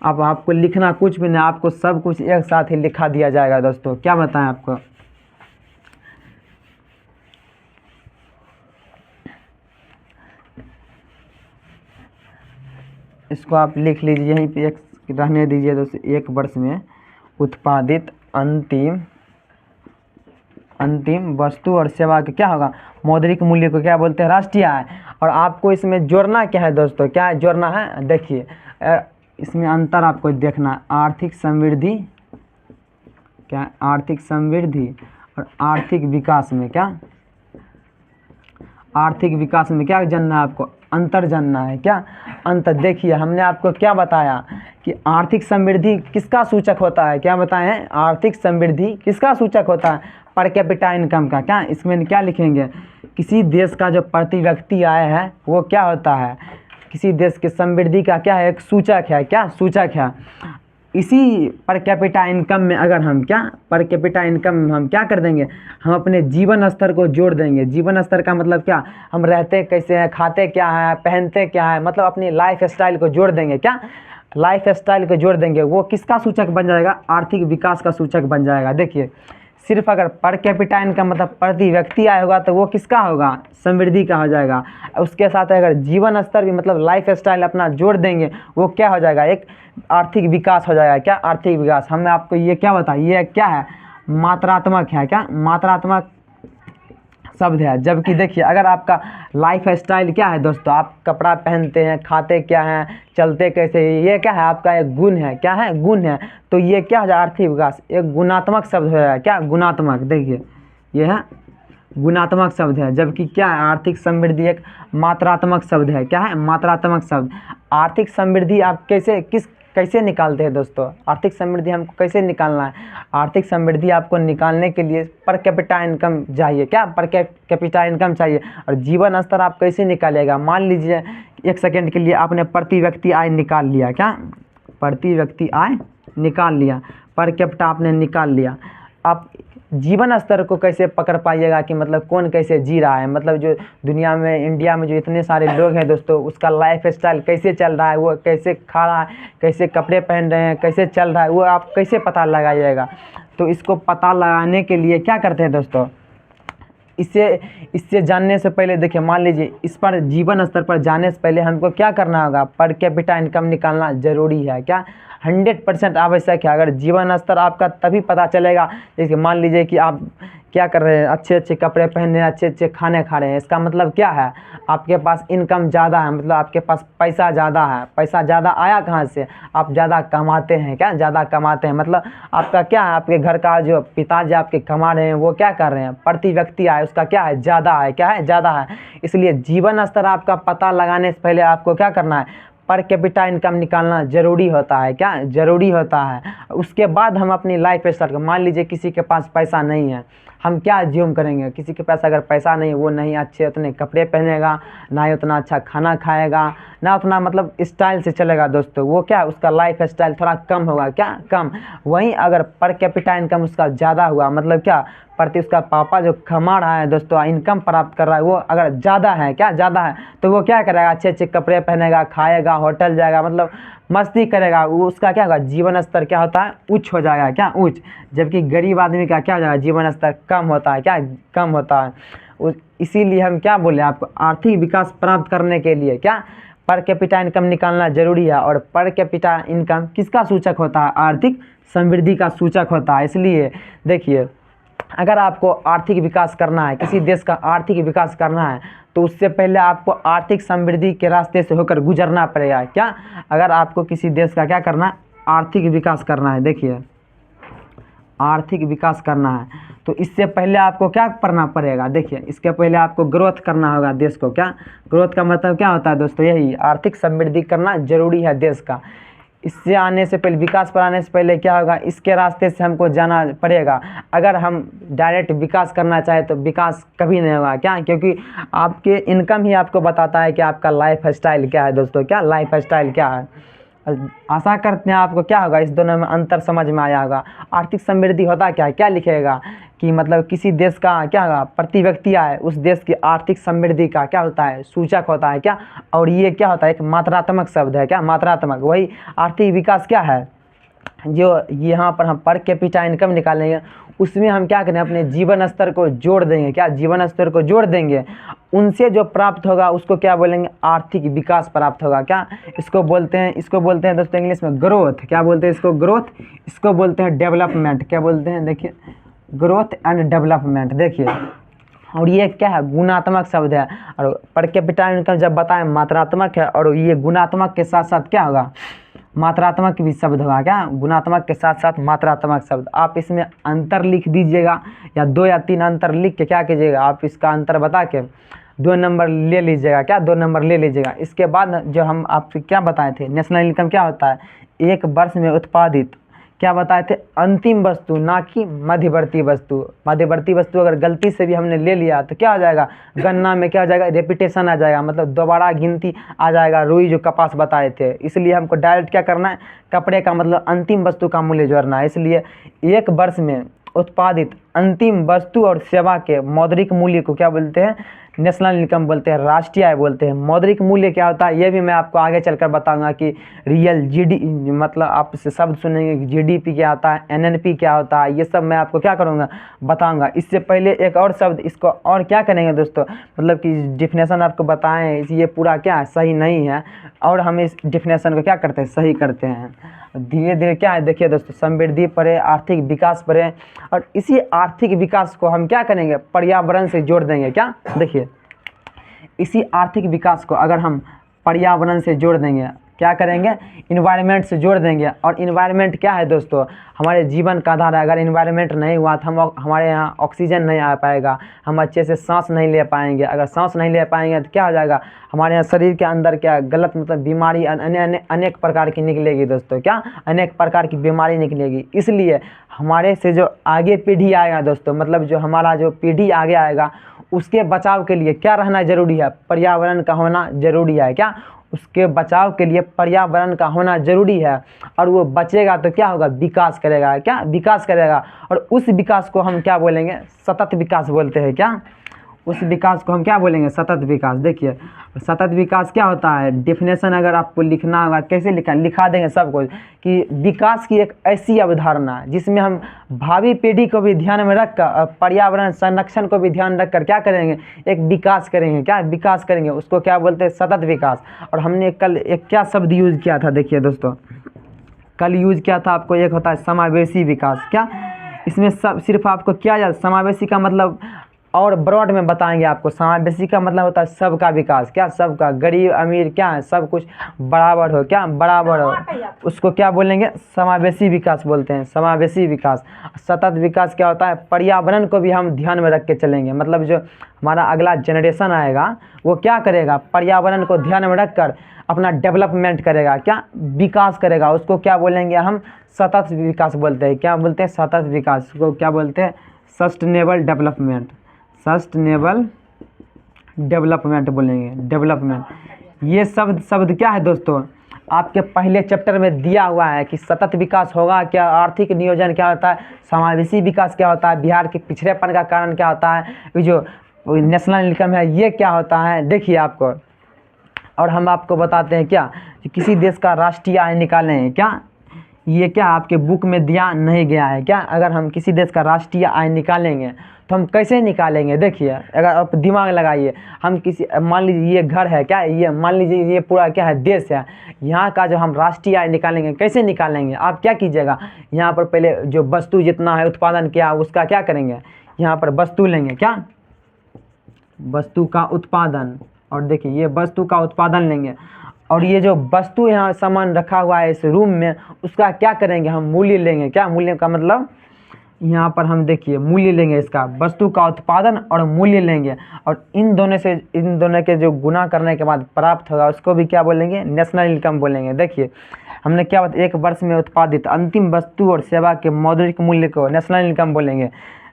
अब आपको लिखना कुछ भी नहीं, आपको सब कुछ एक साथ ही लिखा दिया जाएगा दोस्तों। क्या बताएं आपको, इसको आप लिख लीजिए यहीं पे, एक रहने दीजिए दोस्तों। एक वर्ष में उत्पादित अंतिम वस्तु और सेवा का क्या होगा, मौद्रिक मूल्य को क्या बोलते हैं, राष्ट्रीय आय। और आपको इसमें जोड़ना क्या है दोस्तों, क्या जोड़ना है, देखिए इसमें अंतर आपको देखना है। आर्थिक समृद्धि, क्या आर्थिक समृद्धि और आर्थिक विकास में, क्या आर्थिक विकास में क्या जानना है आपको, अंतर जानना है, क्या अंतर। देखिए हमने आपको क्या बताया कि आर्थिक समृद्धि किसका सूचक होता है, क्या बताएं, आर्थिक समृद्धि किसका सूचक होता है, पर कैपिटा इनकम का। क्या इसमें क्या लिखेंगे, किसी देश का जो प्रति व्यक्ति आय है वो क्या होता है, किसी देश की समृद्धि का क्या है, एक सूचक है, क्या सूचक है। इसी पर कैपिटा इनकम में अगर हम क्या, पर कैपिटा इनकम हम क्या कर देंगे, हम अपने जीवन स्तर को जोड़ देंगे। जीवन स्तर का मतलब क्या, हम रहते कैसे हैं, खाते क्या है, पहनते क्या है, मतलब अपनी लाइफ स्टाइल को जोड़ देंगे। क्या लाइफ स्टाइल को जोड़ देंगे, वो किसका सूचक बन जाएगा, आर्थिक विकास का सूचक बन जाएगा। देखिए सिर्फ अगर पर कैपिटा इनकम मतलब प्रति व्यक्ति आय होगा तो वो किसका होगा, समृद्धि का हो जाएगा। उसके साथ अगर जीवन स्तर भी मतलब लाइफ स्टाइल अपना जोड़ देंगे, वो क्या हो जाएगा, एक आर्थिक विकास हो जाएगा। क्या आर्थिक विकास, हमने आपको ये क्या बताया, ये क्या है, मात्रात्मक है, क्या मात्रात्मक शब्द है। जबकि देखिए अगर आपका लाइफ स्टाइल क्या है दोस्तों, आप कपड़ा पहनते हैं, खाते क्या हैं, चलते कैसे, ये क्या है आपका एक गुण है, क्या है गुण है। तो ये क्या हो जाए, आर्थिक विकास एक गुणात्मक शब्द हो जाएगा। क्या गुणात्मक, देखिए ये है गुणात्मक शब्द है। जबकि क्या है, आर्थिक समृद्धि एक मात्रात्मक शब्द है। क्या है, मात्रात्मक शब्द। आर्थिक समृद्धि आप कैसे निकालते हैं दोस्तों, आर्थिक समृद्धि हमको कैसे निकालना है। आर्थिक समृद्धि आपको निकालने के लिए पर कैपिटा इनकम चाहिए। क्या पर कैपिटा इनकम चाहिए। और जीवन स्तर आप कैसे निकालेगा, मान लीजिए एक सेकंड के लिए आपने प्रति व्यक्ति आय निकाल लिया, क्या प्रति व्यक्ति आय निकाल लिया, पर कैपिटा आपने निकाल लिया। आप जीवन स्तर को कैसे पकड़ पाइएगा कि मतलब कौन कैसे जी रहा है, मतलब जो दुनिया में, इंडिया में जो इतने सारे लोग हैं दोस्तों, उसका लाइफ स्टाइल कैसे चल रहा है, वो कैसे खा रहा है, कैसे कपड़े पहन रहे हैं, कैसे चल रहा है, वो आप कैसे पता लगाइएगा। तो इसको पता लगाने के लिए क्या करते हैं दोस्तों, इससे जानने से पहले देखिए, मान लीजिए इस पर जीवन स्तर पर जाने से पहले हमको क्या करना होगा, पर कैपिटा इनकम निकालना जरूरी है। क्या 100% आवश्यक है। अगर जीवन स्तर आपका तभी पता चलेगा, जैसे मान लीजिए कि आप क्या कर रहे हैं, अच्छे अच्छे कपड़े पहन रहे हैं, अच्छे अच्छे खाने खा रहे हैं, इसका मतलब क्या है, आपके पास इनकम ज़्यादा है, मतलब आपके पास पैसा ज़्यादा है। पैसा ज़्यादा आया कहाँ से, आप ज़्यादा कमाते हैं। क्या ज़्यादा कमाते हैं मतलब आपका क्या है, आपके घर का जो पिताजी आपके कमा रहे हैं वो क्या कर रहे हैं, प्रति व्यक्ति आय उसका क्या है, ज़्यादा है। क्या है, ज़्यादा है। इसलिए जीवन स्तर आपका पता लगाने से पहले आपको क्या करना है, पर कैपिटा इनकम निकालना ज़रूरी होता है। क्या ज़रूरी होता है। उसके बाद हम अपनी लाइफ स्टाइल को, मान लीजिए किसी के पास पैसा नहीं है, हम क्या ज्यूम करेंगे, किसी के पास अगर पैसा नहीं है, वो नहीं अच्छे उतने कपड़े पहनेगा, ना ही उतना अच्छा खाना खाएगा, ना उतना मतलब स्टाइल से चलेगा दोस्तों, वो क्या उसका लाइफ स्टाइल थोड़ा कम होगा। क्या कम। वहीं अगर पर कैपिटा इनकम उसका ज़्यादा हुआ, मतलब क्या प्रति उसका पापा जो कमा रहा है दोस्तों, इनकम प्राप्त कर रहा है, वो अगर ज़्यादा है, क्या ज़्यादा है, तो वो क्या करेगा, अच्छे अच्छे कपड़े पहनेगा, खाएगा, होटल जाएगा, मतलब मस्ती करेगा। वो उसका क्या होगा, जीवन स्तर क्या होता है, उच्च हो जाएगा। क्या उच्च। जबकि गरीब आदमी का क्या हो जाएगा, जीवन स्तर कम होता है। क्या कम होता है। इसीलिए हम क्या बोले आपको, आर्थिक विकास प्राप्त करने के लिए क्या पर कैपिटा इनकम निकालना जरूरी है। और पर कैपिटा इनकम किसका सूचक होता है, आर्थिक समृद्धि का सूचक होता है। इसलिए देखिए अगर आपको आर्थिक विकास करना है, किसी देश का आर्थिक विकास करना है, तो उससे पहले आपको आर्थिक समृद्धि के रास्ते से होकर गुजरना पड़ेगा। क्या अगर आपको किसी देश का क्या करना है, आर्थिक विकास करना है, देखिए आर्थिक विकास करना है, तो इससे पहले आपको क्या करना पड़ेगा, देखिए इसके पहले आपको ग्रोथ करना होगा देश को। क्या ग्रोथ का मतलब क्या होता है दोस्तों, यही आर्थिक समृद्धि करना जरूरी है देश का। इससे आने से पहले, विकास पर आने से पहले क्या होगा, इसके रास्ते से हमको जाना पड़ेगा। अगर हम डायरेक्ट विकास करना चाहें तो विकास कभी नहीं होगा। क्या? क्योंकि आपके इनकम ही आपको बताता है कि आपका लाइफ स्टाइल क्या है दोस्तों। क्या लाइफ स्टाइल क्या है? आशा करते हैं आपको क्या होगा, इस दोनों में अंतर समझ में आया होगा। आर्थिक समृद्धि होता क्या है, क्या लिखेगा कि मतलब किसी देश का क्या होगा, प्रति व्यक्ति आय उस देश की आर्थिक समृद्धि का क्या होता है, सूचक होता है। क्या? और ये क्या होता है, एक मात्रात्मक शब्द है। क्या? मात्रात्मक। वही आर्थिक विकास क्या है, जो यहाँ पर हम पर कैपिटा इनकम निकालेंगे, उसमें हम क्या करें, अपने जीवन स्तर को जोड़ देंगे। क्या? जीवन स्तर को जोड़ देंगे, उनसे जो प्राप्त होगा उसको क्या बोलेंगे, आर्थिक विकास प्राप्त होगा। क्या? इसको बोलते हैं दोस्तों इंग्लिश में ग्रोथ। क्या बोलते हैं इसको? ग्रोथ। इसको बोलते हैं डेवलपमेंट। क्या बोलते हैं? देखिए, ग्रोथ एंड डेवलपमेंट। देखिए, और ये क्या है, गुणात्मक शब्द है। और पर कैपिटा इनकम जब बताएं मात्रात्मक है, और ये गुणात्मक के साथ साथ क्या होगा, मात्रात्मक भी शब्द होगा। क्या? गुणात्मक के साथ साथ मात्रात्मक शब्द। आप इसमें अंतर लिख दीजिएगा, या 2 या 3 अंतर लिख के क्या कीजिएगा, आप इसका अंतर बता के 2 नंबर ले लीजिएगा। क्या? 2 नंबर ले लीजिएगा। इसके बाद जो हम आपसे क्या बताए थे, नेशनल इनकम क्या होता है, एक वर्ष में उत्पादित, क्या बताए थे, अंतिम वस्तु, ना कि मध्यवर्ती वस्तु। मध्यवर्ती वस्तु अगर गलती से भी हमने ले लिया तो क्या हो जाएगा, गन्ना में क्या हो जाएगा, रेपिटेशन आ जाएगा, मतलब दोबारा गिनती आ जाएगा। रुई जो कपास बताए थे, इसलिए हमको डायरेक्ट क्या करना है, कपड़े का मतलब अंतिम वस्तु का मूल्य जोड़ना है। इसलिए एक वर्ष में उत्पादित अंतिम वस्तु और सेवा के मौद्रिक मूल्य को क्या बोलते हैं, नेशनल इनकम बोलते हैं, राष्ट्रीय आय बोलते हैं। मौद्रिक मूल्य क्या होता है, ये भी मैं आपको आगे चलकर बताऊंगा कि रियल जीडी, मतलब आप शब्द सुनेंगे कि जीडीपी क्या होता है, एनएनपी क्या होता है, ये सब मैं आपको क्या करूंगा, बताऊंगा। इससे पहले एक और शब्द, इसको और क्या करेंगे दोस्तों, मतलब कि डिफिनेशन आपको बताएं, ये पूरा क्या है, सही नहीं है, और हम इस डिफिनेशन को क्या करते हैं, सही करते हैं। धीरे धीरे क्या है, देखिए दोस्तों, समृद्धि पढ़े, आर्थिक विकास पढ़े, और इसी आर्थिक विकास को हम क्या करेंगे, पर्यावरण से जोड़ देंगे। क्या? देखिए, इसी आर्थिक विकास को अगर हम पर्यावरण से जोड़ देंगे, क्या करेंगे, इन्वायरमेंट से जोड़ देंगे। और इन्वायरमेंट क्या है दोस्तों, हमारे जीवन का आधार है। अगर इन्वायरमेंट नहीं हुआ तो हमारे यहाँ ऑक्सीजन नहीं आ पाएगा, हम अच्छे से सांस नहीं ले पाएंगे। अगर सांस नहीं ले पाएंगे तो क्या हो जाएगा, हमारे यहाँ शरीर के अंदर क्या गलत मतलब बीमारी अनेक प्रकार की निकलेगी दोस्तों। क्या? अनेक प्रकार की बीमारी निकलेगी। इसलिए हमारे से जो आगे पीढ़ी आएगा दोस्तों, मतलब जो हमारा जो पीढ़ी आगे आएगा, उसके बचाव के लिए क्या रहना जरूरी है, पर्यावरण का होना जरूरी है। क्या? उसके बचाव के लिए पर्यावरण का होना जरूरी है। और वो बचेगा तो क्या होगा, विकास करेगा। क्या? विकास करेगा। और उस विकास को हम क्या बोलेंगे, सतत विकास बोलते हैं। क्या? उस विकास को हम क्या बोलेंगे, सतत विकास। देखिए, सतत विकास क्या होता है, डेफिनेशन अगर आपको लिखना होगा, कैसे लिखा देंगे सब कुछ, कि विकास की एक ऐसी अवधारणा जिसमें हम भावी पीढ़ी को भी ध्यान में रखकर, पर्यावरण संरक्षण को भी ध्यान रखकर क्या करेंगे, एक विकास करेंगे। क्या? विकास करेंगे, उसको क्या बोलते हैं, सतत विकास। और हमने कल एक क्या शब्द यूज किया था, देखिए दोस्तों, कल यूज किया था आपको, एक होता है समावेशी विकास। क्या? इसमें सब सिर्फ आपको क्या याद, समावेशी का मतलब और ब्रॉड में बताएंगे आपको। समावेशी का मतलब होता है सबका विकास। क्या? सबका, गरीब अमीर क्या है, सब कुछ बराबर हो। क्या? बराबर हो, उसको क्या बोलेंगे, समावेशी विकास बोलते हैं, समावेशी विकास। सतत विकास क्या होता है, पर्यावरण को भी हम ध्यान में रख के चलेंगे, मतलब जो हमारा अगला जनरेशन आएगा वो क्या करेगा, पर्यावरण को ध्यान में रखकर अपना डेवलपमेंट करेगा। क्या? विकास करेगा। उसको क्या बोलेंगे हम, सतत विकास बोलते हैं। क्या बोलते हैं, सतत विकास को क्या बोलते हैं, सस्टेनेबल डेवलपमेंट। सस्टेनेबल डेवलपमेंट बोलेंगे, डेवलपमेंट। ये शब्द क्या है दोस्तों, आपके पहले चैप्टर में दिया हुआ है कि सतत विकास होगा क्या, आर्थिक नियोजन क्या होता है, समावेशी विकास क्या होता है, बिहार के पिछड़ेपन का कारण क्या होता है, ये जो नेशनल इनकम है ये क्या होता है। देखिए आपको, और हम आपको बताते हैं क्या, कि किसी देश का राष्ट्रीय आय निकालें। क्या? ये क्या आपके बुक में दिया नहीं गया है। क्या? अगर हम किसी देश का राष्ट्रीय आय निकालेंगे तो हम कैसे निकालेंगे, देखिए, अगर आप दिमाग लगाइए, हम किसी, मान लीजिए ये घर है, क्या ये, मान लीजिए ये पूरा क्या है, देश है, यहाँ का जो हम राष्ट्रीय आय निकालेंगे, कैसे निकालेंगे, आप क्या कीजिएगा, यहाँ पर पहले जो वस्तु जितना है उत्पादन किया उसका क्या करेंगे, यहाँ पर वस्तु लेंगे। क्या? वस्तु का उत्पादन, और देखिए ये वस्तु का उत्पादन लेंगे, और ये जो वस्तु यहाँ सामान रखा हुआ है इस रूम में, उसका क्या करेंगे, हम मूल्य लेंगे। क्या? मूल्य का मतलब यहाँ पर हम देखिए मूल्य लेंगे, इसका वस्तु का उत्पादन और मूल्य लेंगे, और इन दोनों के जो गुना करने के बाद प्राप्त होगा उसको भी क्या बोलेंगे, नेशनल इनकम बोलेंगे। देखिए हमने क्या बताया, एक वर्ष में उत्पादित अंतिम वस्तु और सेवा के मौद्रिक मूल्य को नेशनल इनकम बोलेंगे।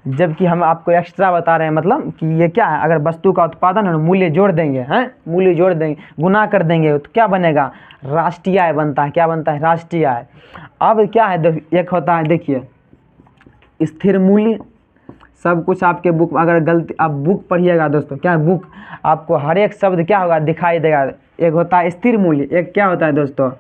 जबकि हम आपको एक्स्ट्रा बता रहे हैं, मतलब कि ये क्या है, अगर वस्तु का उत्पादन और मूल्य जोड़ देंगे, हैं मूल्य जोड़ देंगे, गुना कर देंगे, तो क्या बनेगा, राष्ट्रीय आय बनता है। क्या बनता है, राष्ट्रीय आय। अब क्या है, एक होता है, देखिए स्थिर मूल्य। सब कुछ आपके बुक, अगर गलती आप बुक पढ़िएगा दोस्तों, क्या बुक आपको हर एक शब्द क्या होगा, दिखाई देगा। एक होता है स्थिर मूल्य, एक क्या होता है दोस्तों,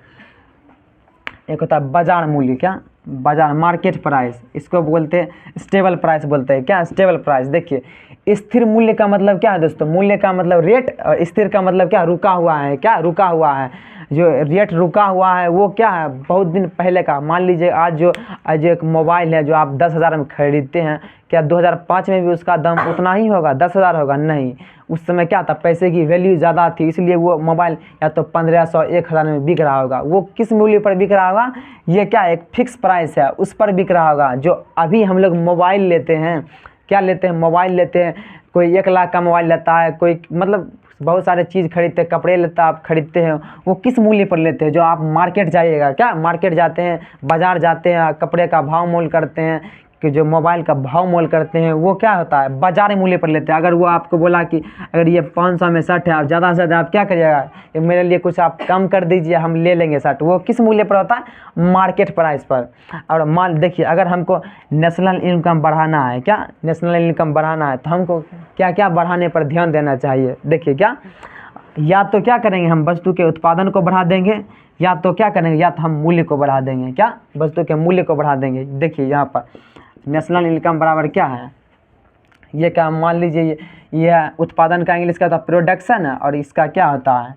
एक होता है बाजार मूल्य। क्या, बाजार, मार्केट प्राइस, इसको बोलते हैं स्टेबल प्राइस बोलते हैं। क्या, स्टेबल प्राइस। देखिए स्थिर मूल्य का मतलब क्या है दोस्तों, मूल्य का मतलब रेट, और स्थिर का मतलब क्या, रुका हुआ है। क्या, रुका हुआ है। जो रेट रुका हुआ है वो क्या है, बहुत दिन पहले का। मान लीजिए आज एक मोबाइल है जो आप 10,000 में खरीदते हैं, क्या 2005 में भी उसका दाम उतना ही होगा, 10,000 होगा? नहीं, उस समय क्या था, पैसे की वैल्यू ज़्यादा थी, इसलिए वो मोबाइल या तो 1500 1000 में बिक रहा होगा। वो किस मूल्य पर बिक रहा होगा, ये क्या एक फिक्स प्राइस है, उस पर बिक रहा होगा। जो अभी हम लोग मोबाइल लेते हैं, क्या लेते हैं, मोबाइल लेते हैं, कोई 1 लाख का मोबाइल लेता है, कोई मतलब बहुत सारे चीज़ खरीदते हैं, कपड़े लेता आप खरीदते हैं, वो किस मूल्य पर लेते हैं। जो आप मार्केट जाइएगा, क्या मार्केट जाते हैं, बाज़ार जाते हैं, कपड़े का भाव मोल करते हैं, कि जो मोबाइल का भाव मोल करते हैं, वो क्या होता है, बाजार मूल्य पर लेते हैं। अगर वो आपको बोला कि अगर ये 500 में शर्ट है, आप ज़्यादा से ज़्यादा आप क्या करिएगा, ये मेरे लिए कुछ आप कम कर दीजिए, हम ले लेंगे शर्ट। वो किस मूल्य पर होता है, मार्केट प्राइस पर। और मान देखिए, अगर हमको नेशनल इनकम बढ़ाना है, क्या नेशनल इनकम बढ़ाना है, तो हमको क्या क्या बढ़ाने पर ध्यान देना चाहिए। देखिए क्या, या तो क्या करेंगे, हम वस्तु के उत्पादन को बढ़ा देंगे, या तो क्या करेंगे, या तो हम मूल्य को बढ़ा देंगे। क्या, वस्तु के मूल्य को बढ़ा देंगे। देखिए यहाँ पर नेशनल इनकम बराबर क्या है, ये क्या, मान लीजिए ये उत्पादन का इंग्लिश का होता है प्रोडक्शन है, और इसका क्या होता है,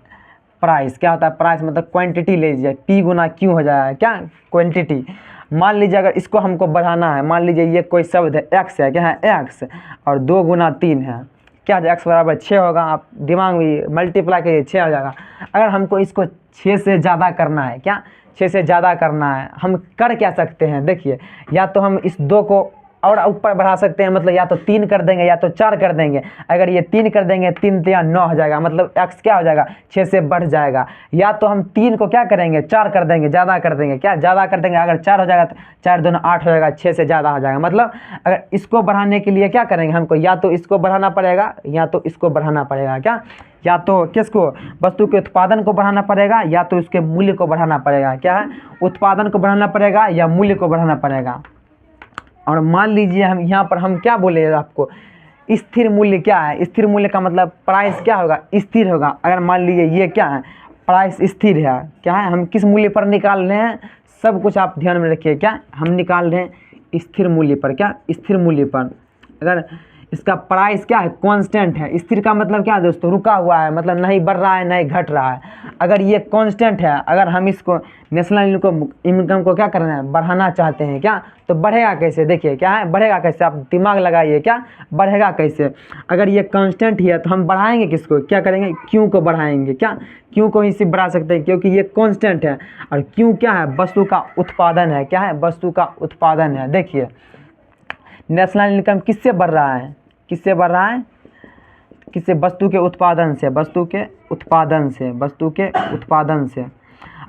प्राइस। क्या होता है, प्राइस मतलब क्वांटिटी ले लीजिए, P गुना Q हो जाएगा। क्या, क्वांटिटी। मान लीजिए अगर इसको हमको बढ़ाना है, मान लीजिए ये कोई शब्द है x है, क्या है x, और 2 गुना 3 है, क्या है, x बराबर 6 होगा। आप दिमाग में मल्टीप्लाई करिए, 6 हो जाएगा। अगर हमको इसको 6 से ज़्यादा करना है, क्या 6 से ज़्यादा करना है, हम कर क्या सकते हैं, देखिए या तो हम इस 2 को और ऊपर बढ़ा सकते हैं, मतलब या तो 3 कर देंगे या तो 4 कर देंगे। अगर ये 3 कर देंगे, 3 3 9 हो जाएगा, मतलब x क्या हो जाएगा, 6 से बढ़ जाएगा। या तो हम 3 को क्या करेंगे, 4 कर देंगे, ज़्यादा कर देंगे। क्या, ज़्यादा कर देंगे, अगर 4 हो जाएगा तो 4 दूनी 8 हो जाएगा, 6 से ज़्यादा हो जाएगा। मतलब अगर इसको बढ़ाने के लिए क्या करेंगे, हमको या तो इसको बढ़ाना पड़ेगा या तो इसको बढ़ाना पड़ेगा। क्या, या तो किसको, वस्तु के उत्पादन को बढ़ाना पड़ेगा या तो उसके मूल्य को बढ़ाना पड़ेगा। क्या है, उत्पादन को बढ़ाना पड़ेगा या मूल्य को बढ़ाना पड़ेगा। और मान लीजिए हम यहाँ पर हम क्या बोले आपको, स्थिर मूल्य। क्या है, स्थिर मूल्य का मतलब प्राइस क्या होगा, स्थिर होगा। अगर मान लीजिए ये क्या है, प्राइस स्थिर है, क्या है, हम किस मूल्य पर निकाल रहे हैं, सब कुछ आप ध्यान में रखिए। क्या, हम निकाल रहे हैं स्थिर मूल्य पर। क्या, स्थिर मूल्य पर। अगर इसका प्राइस क्या है, कांस्टेंट है। स्थिर का मतलब क्या है दोस्तों, रुका हुआ है, मतलब नहीं बढ़ रहा है नहीं घट रहा है। अगर ये कांस्टेंट है, अगर हम इसको नेशनल इनकम को क्या करना है, बढ़ाना चाहते हैं, क्या तो बढ़ेगा कैसे, देखिए क्या है, बढ़ेगा कैसे, आप दिमाग लगाइए। क्या, बढ़ेगा कैसे, अगर ये कांस्टेंट ही है तो हम बढ़ाएंगे किसको, क्या करेंगे, क्यू को बढ़ाएंगे। क्या, क्यू को ही सिर्फ बढ़ा सकते हैं क्योंकि ये कांस्टेंट है, और क्यू क्या है, वस्तु का उत्पादन है। क्या है, वस्तु का उत्पादन है। देखिए नेशनल इनकम किससे बढ़ रहा है, किससे बढ़ रहा है, किससे, वस्तु के उत्पादन से, वस्तु के उत्पादन से, वस्तु के उत्पादन से।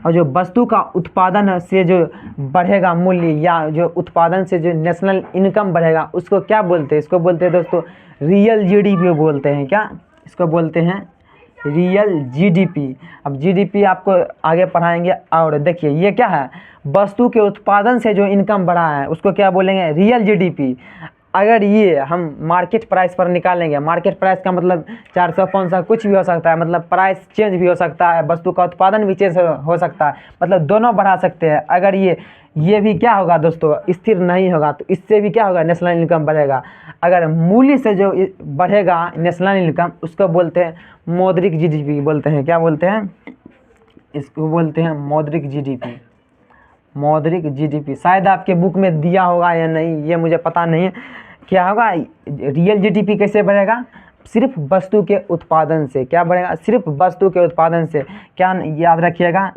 और जो वस्तु का उत्पादन से जो बढ़ेगा मूल्य, या जो उत्पादन से जो नेशनल इनकम बढ़ेगा, उसको क्या बोलते हैं, इसको बोलते हैं दोस्तों रियल जीडीपी बोलते हैं। क्या, इसको बोलते हैं रियल जीडीपी। अब जीडीपी आपको आगे पढ़ाएंगे। और देखिए ये क्या है, वस्तु के उत्पादन से जो इनकम बढ़ा है उसको क्या बोलेंगे, रियल जीडीपी। अगर ये हम मार्केट प्राइस पर निकालेंगे, मार्केट प्राइस का मतलब 400 500 कुछ भी हो सकता है, मतलब प्राइस चेंज भी हो सकता है, वस्तु का उत्पादन भी चेंज हो सकता है, मतलब दोनों बढ़ा सकते हैं। अगर ये भी क्या होगा दोस्तों, स्थिर नहीं होगा, तो इससे भी क्या होगा, नेशनल इनकम बढ़ेगा। अगर मूल्य से जो बढ़ेगा नेशनल इनकम, उसको बोलते हैं मौद्रिक जीडीपी बोलते हैं। क्या बोलते हैं, इसको बोलते हैं मौद्रिक जीडीपी। मौद्रिक जीडीपी शायद आपके बुक में दिया होगा या नहीं, ये मुझे पता नहीं है। क्या होगा, रियल जीडीपी कैसे बढ़ेगा, सिर्फ वस्तु के उत्पादन से। क्या बढ़ेगा, सिर्फ वस्तु के उत्पादन से। क्या याद रखिएगा,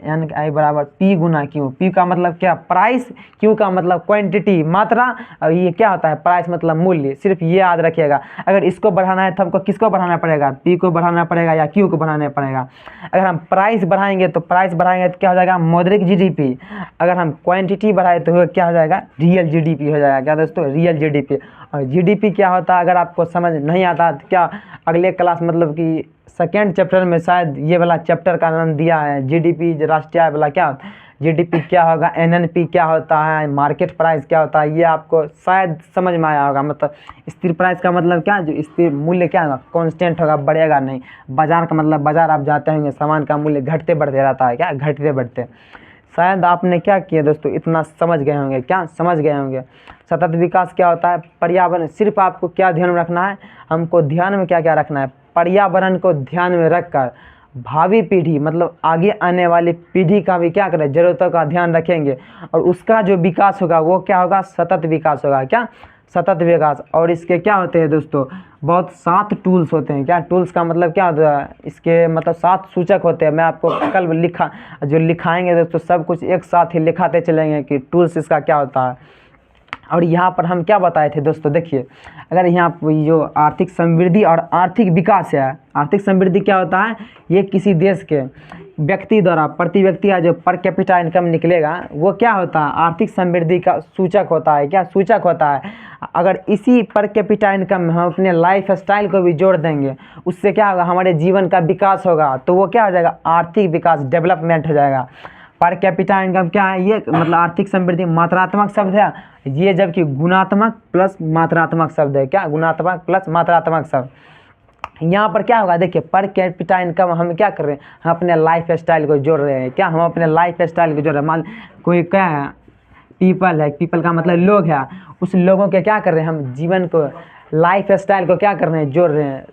एन आई बराबर पी गुना क्यू। पी का मतलब क्या, प्राइस, क्यू का मतलब क्वांटिटी, मात्रा, और ये क्या होता है, प्राइस मतलब मूल्य। सिर्फ ये याद रखिएगा। अगर इसको बढ़ाना है तो हमको किसको बढ़ाना पड़ेगा, पी को बढ़ाना पड़ेगा या क्यू को बढ़ाना पड़ेगा। अगर हम प्राइस बढ़ाएंगे तो क्या हो जाएगा, मौद्रिक जीडीपी। अगर हम क्वांटिटी बढ़ाए तो वो क्या हो जाएगा, रियल जीडीपी हो जाएगा। क्या दोस्तों, रियल जीडीपी। और जीडीपी क्या होता है, अगर आपको समझ नहीं आता तो क्या अगले क्लास मतलब कि सेकेंड चैप्टर में शायद ये वाला चैप्टर का नाम दिया है, जीडीपी राष्ट्रीय आय वाला। क्या जीडीपी क्या होगा, एनएनपी क्या होता है, मार्केट प्राइस क्या होता है, ये आपको शायद समझ में आया होगा। मतलब स्थिर प्राइस का मतलब क्या, जो स्थिर मूल्य क्या होगा, कांस्टेंट होगा, बढ़ेगा नहीं। बाजार का मतलब, बाजार आप जाते होंगे, सामान का मूल्य घटते बढ़ते रहता है, क्या घटते बढ़ते। शायद आपने क्या किया दोस्तों, इतना समझ गए होंगे, क्या समझ गए होंगे। सतत विकास क्या होता है, पर्यावरण। सिर्फ आपको क्या ध्यान में रखना है, हमको ध्यान में क्या क्या रखना है, पर्यावरण को ध्यान में रखकर भावी पीढ़ी मतलब आगे आने वाली पीढ़ी का भी क्या करें, जरूरतों का ध्यान रखेंगे। और उसका जो विकास होगा वो क्या होगा, सतत विकास होगा। क्या सतत विकास। और इसके क्या होते हैं दोस्तों, बहुत 7 टूल्स होते हैं। क्या टूल्स का मतलब क्या होता है, इसके मतलब 7 सूचक होते हैं। मैं आपको कल लिखाएंगे दोस्तों, सब कुछ एक साथ ही लिखाते चलेंगे कि टूल्स इसका क्या होता है। और यहाँ पर हम क्या बताए थे दोस्तों, देखिए अगर यहाँ जो आर्थिक समृद्धि और आर्थिक विकास है, आर्थिक समृद्धि क्या होता है, ये किसी देश के व्यक्ति द्वारा, प्रति व्यक्ति का जो पर कैपिटा इनकम निकलेगा वो क्या होता है, आर्थिक समृद्धि का सूचक होता है। क्या सूचक होता है। अगर इसी पर कैपिटा इनकम में हम अपने लाइफ स्टाइल को भी जोड़ देंगे, उससे क्या होगा, हमारे जीवन का विकास होगा। तो वो क्या हो जाएगा, आर्थिक विकास, डेवलपमेंट हो जाएगा। पर कैपिटा इनकम क्या है, ये मतलब आर्थिक समृद्धि मात्रात्मक शब्द है ये, जबकि गुणात्मक प्लस मात्रात्मक शब्द है। क्या गुणात्मक प्लस मात्रात्मक शब्द। यहाँ पर क्या होगा, देखिए पर कैपिटा इनकम हम क्या कर रहे हैं, हम अपने लाइफ स्टाइल को जोड़ रहे हैं। क्या हम अपने लाइफ स्टाइल को जोड़ रहे हैं। मान कोई क्या है, पीपल है, पीपल का मतलब लोग है, उस लोगों के क्या कर रहे हैं, हम जीवन को, लाइफ स्टाइल को क्या कर रहे हैं, जोड़ रहे हैं।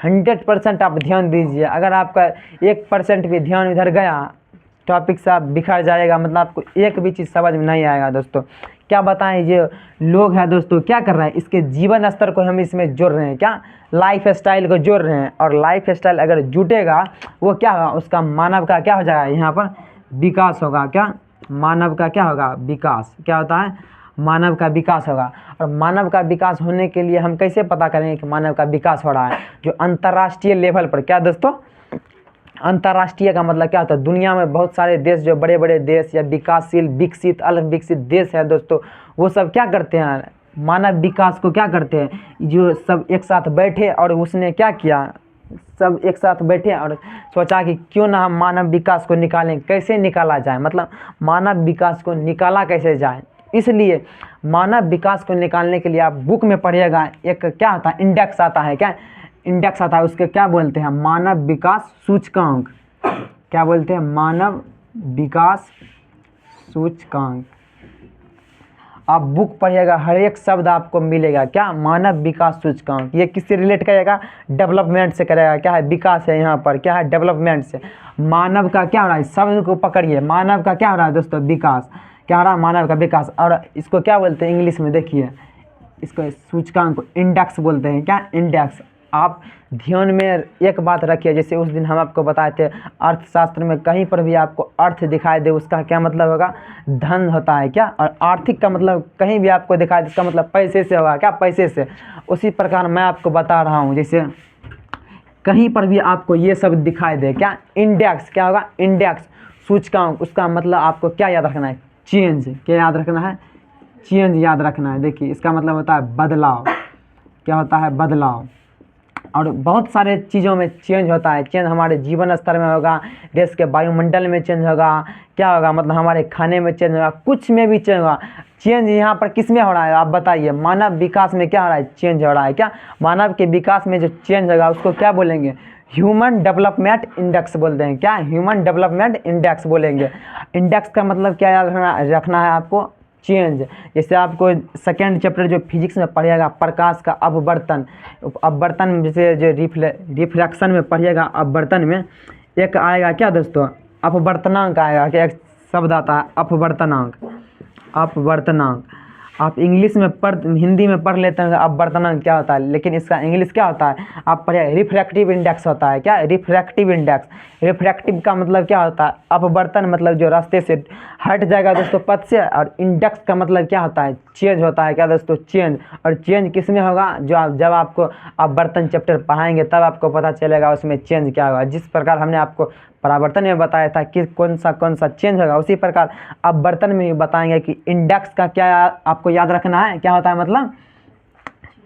100% आप ध्यान दीजिए। अगर आपका 1% भी ध्यान इधर गया, टॉपिक से आप बिखर जाएगा, मतलब आपको एक भी चीज़ समझ में नहीं आएगा दोस्तों। क्या बताएं, ये लोग हैं दोस्तों, क्या कर रहे हैं, इसके जीवन स्तर को हम इसमें जोड़ रहे हैं। क्या लाइफ स्टाइल को जोड़ रहे हैं। और लाइफ स्टाइल अगर जुटेगा वो क्या होगा, उसका मानव का क्या हो जाएगा, यहाँ पर विकास होगा। क्या मानव का क्या होगा, विकास। क्या होता है, मानव का विकास होगा। और मानव का विकास होने के लिए हम कैसे पता करेंगे कि मानव का विकास हो रहा है, जो अंतर्राष्ट्रीय लेवल पर। क्या दोस्तों, अंतर्राष्ट्रीय का मतलब क्या होता है, दुनिया में बहुत सारे देश, जो बड़े बड़े देश या विकासशील, विकसित, अल्प विकसित देश है दोस्तों, वो सब क्या करते हैं, मानव विकास को क्या करते हैं, जो सब एक साथ बैठे और उसने क्या किया, सब एक साथ बैठे और सोचा कि क्यों ना हम मानव विकास को निकालें, कैसे निकाला जाए, मतलब मानव विकास को निकाला कैसे जाए। इसलिए मानव विकास को निकालने के लिए आप बुक में पढ़िएगा, एक क्या आता है, इंडेक्स आता है। क्या इंडेक्स आता है, उसके क्या बोलते हैं, मानव विकास सूचकांक। क्या बोलते हैं, मानव विकास सूचकांक। आप बुक पढ़िएगा, हर एक शब्द आपको मिलेगा। क्या मानव विकास सूचकांक। ये किससे रिलेट करेगा, डेवलपमेंट से करेगा। क्या है, विकास है, यहाँ पर क्या है, डेवलपमेंट से। मानव का क्या हो रहा है, शब्द को पकड़िए, मानव का क्या हो रहा है दोस्तों, विकास। क्या हो रहा है, मानव का विकास। और इसको क्या बोलते हैं इंग्लिश में, देखिए इसको सूचकांक को इंडेक्स बोलते हैं। क्या इंडेक्स। आप ध्यान में एक बात रखिए, जैसे उस दिन हम आपको बताए थे, अर्थशास्त्र में कहीं पर भी आपको अर्थ दिखाई दे, उसका क्या मतलब होगा, धन होता है। क्या, और आर्थिक का मतलब कहीं भी आपको दिखाई दे, इसका मतलब पैसे से होगा। क्या, पैसे से। उसी प्रकार मैं आपको बता रहा हूँ, जैसे कहीं पर भी आपको ये सब दिखाई दे, क्या इंडेक्स, क्या होगा, इंडेक्स सूचकांक, उसका मतलब आपको क्या याद रखना है, चेंज। क्या याद रखना है, चेंज याद रखना है। देखिए इसका मतलब होता है बदलाव। क्या होता है, बदलाव। और बहुत सारे चीज़ों में चेंज होता है। चेंज हमारे जीवन स्तर में होगा, देश के वायुमंडल में चेंज होगा, क्या होगा, मतलब हमारे खाने में चेंज होगा, कुछ में भी चेंज होगा। चेंज यहाँ पर किस में हो रहा है, आप बताइए। मानव विकास में क्या हो रहा है, चेंज हो रहा है। क्या मानव के विकास में जो चेंज होगा उसको क्या बोलेंगे, ह्यूमन डेवलपमेंट इंडेक्स बोलते हैं। क्या, ह्यूमन डेवलपमेंट इंडेक्स बोलेंगे। इंडेक्स का मतलब क्या याद रखना है आपको, चेंज। जैसे आपको सेकेंड चैप्टर जो फिजिक्स में पढ़िएगा, प्रकाश का अपवर्तन, अपवर्तन जैसे जो रिफ्रैक्शन में पढ़िएगा, अपवर्तन में एक आएगा क्या दोस्तों, अपवर्तनांक आएगा। क्या एक शब्द आता है, अपवर्तनांक, अपवर्तनांक। आप इंग्लिश में हिंदी में पढ़ लेते हैं अपवर्तनांक क्या होता है, लेकिन इसका इंग्लिश क्या होता है आप पढ़े, रिफ्रैक्टिव इंडेक्स होता है। क्या रिफ्रैक्टिव इंडेक्स, रिफ्रैक्टिव का मतलब क्या होता है, अपवर्तन मतलब जो रास्ते से हट जाएगा दोस्तों पथ से, और इंडेक्स का मतलब क्या होता है, चेंज होता है। क्या दोस्तों, चेंज। और चेंज किस में होगा, जब आपको अपवर्तन चैप्टर पढ़ाएंगे तब आपको पता चलेगा उसमें चेंज क्या होगा। जिस प्रकार हमने आपको परावर्तन में बताया था कि कौन सा चेंज होगा, उसी प्रकार अपवर्तन में भी बताएंगे कि इंडेक्स का क्या आपको याद रखना है, क्या होता है मतलब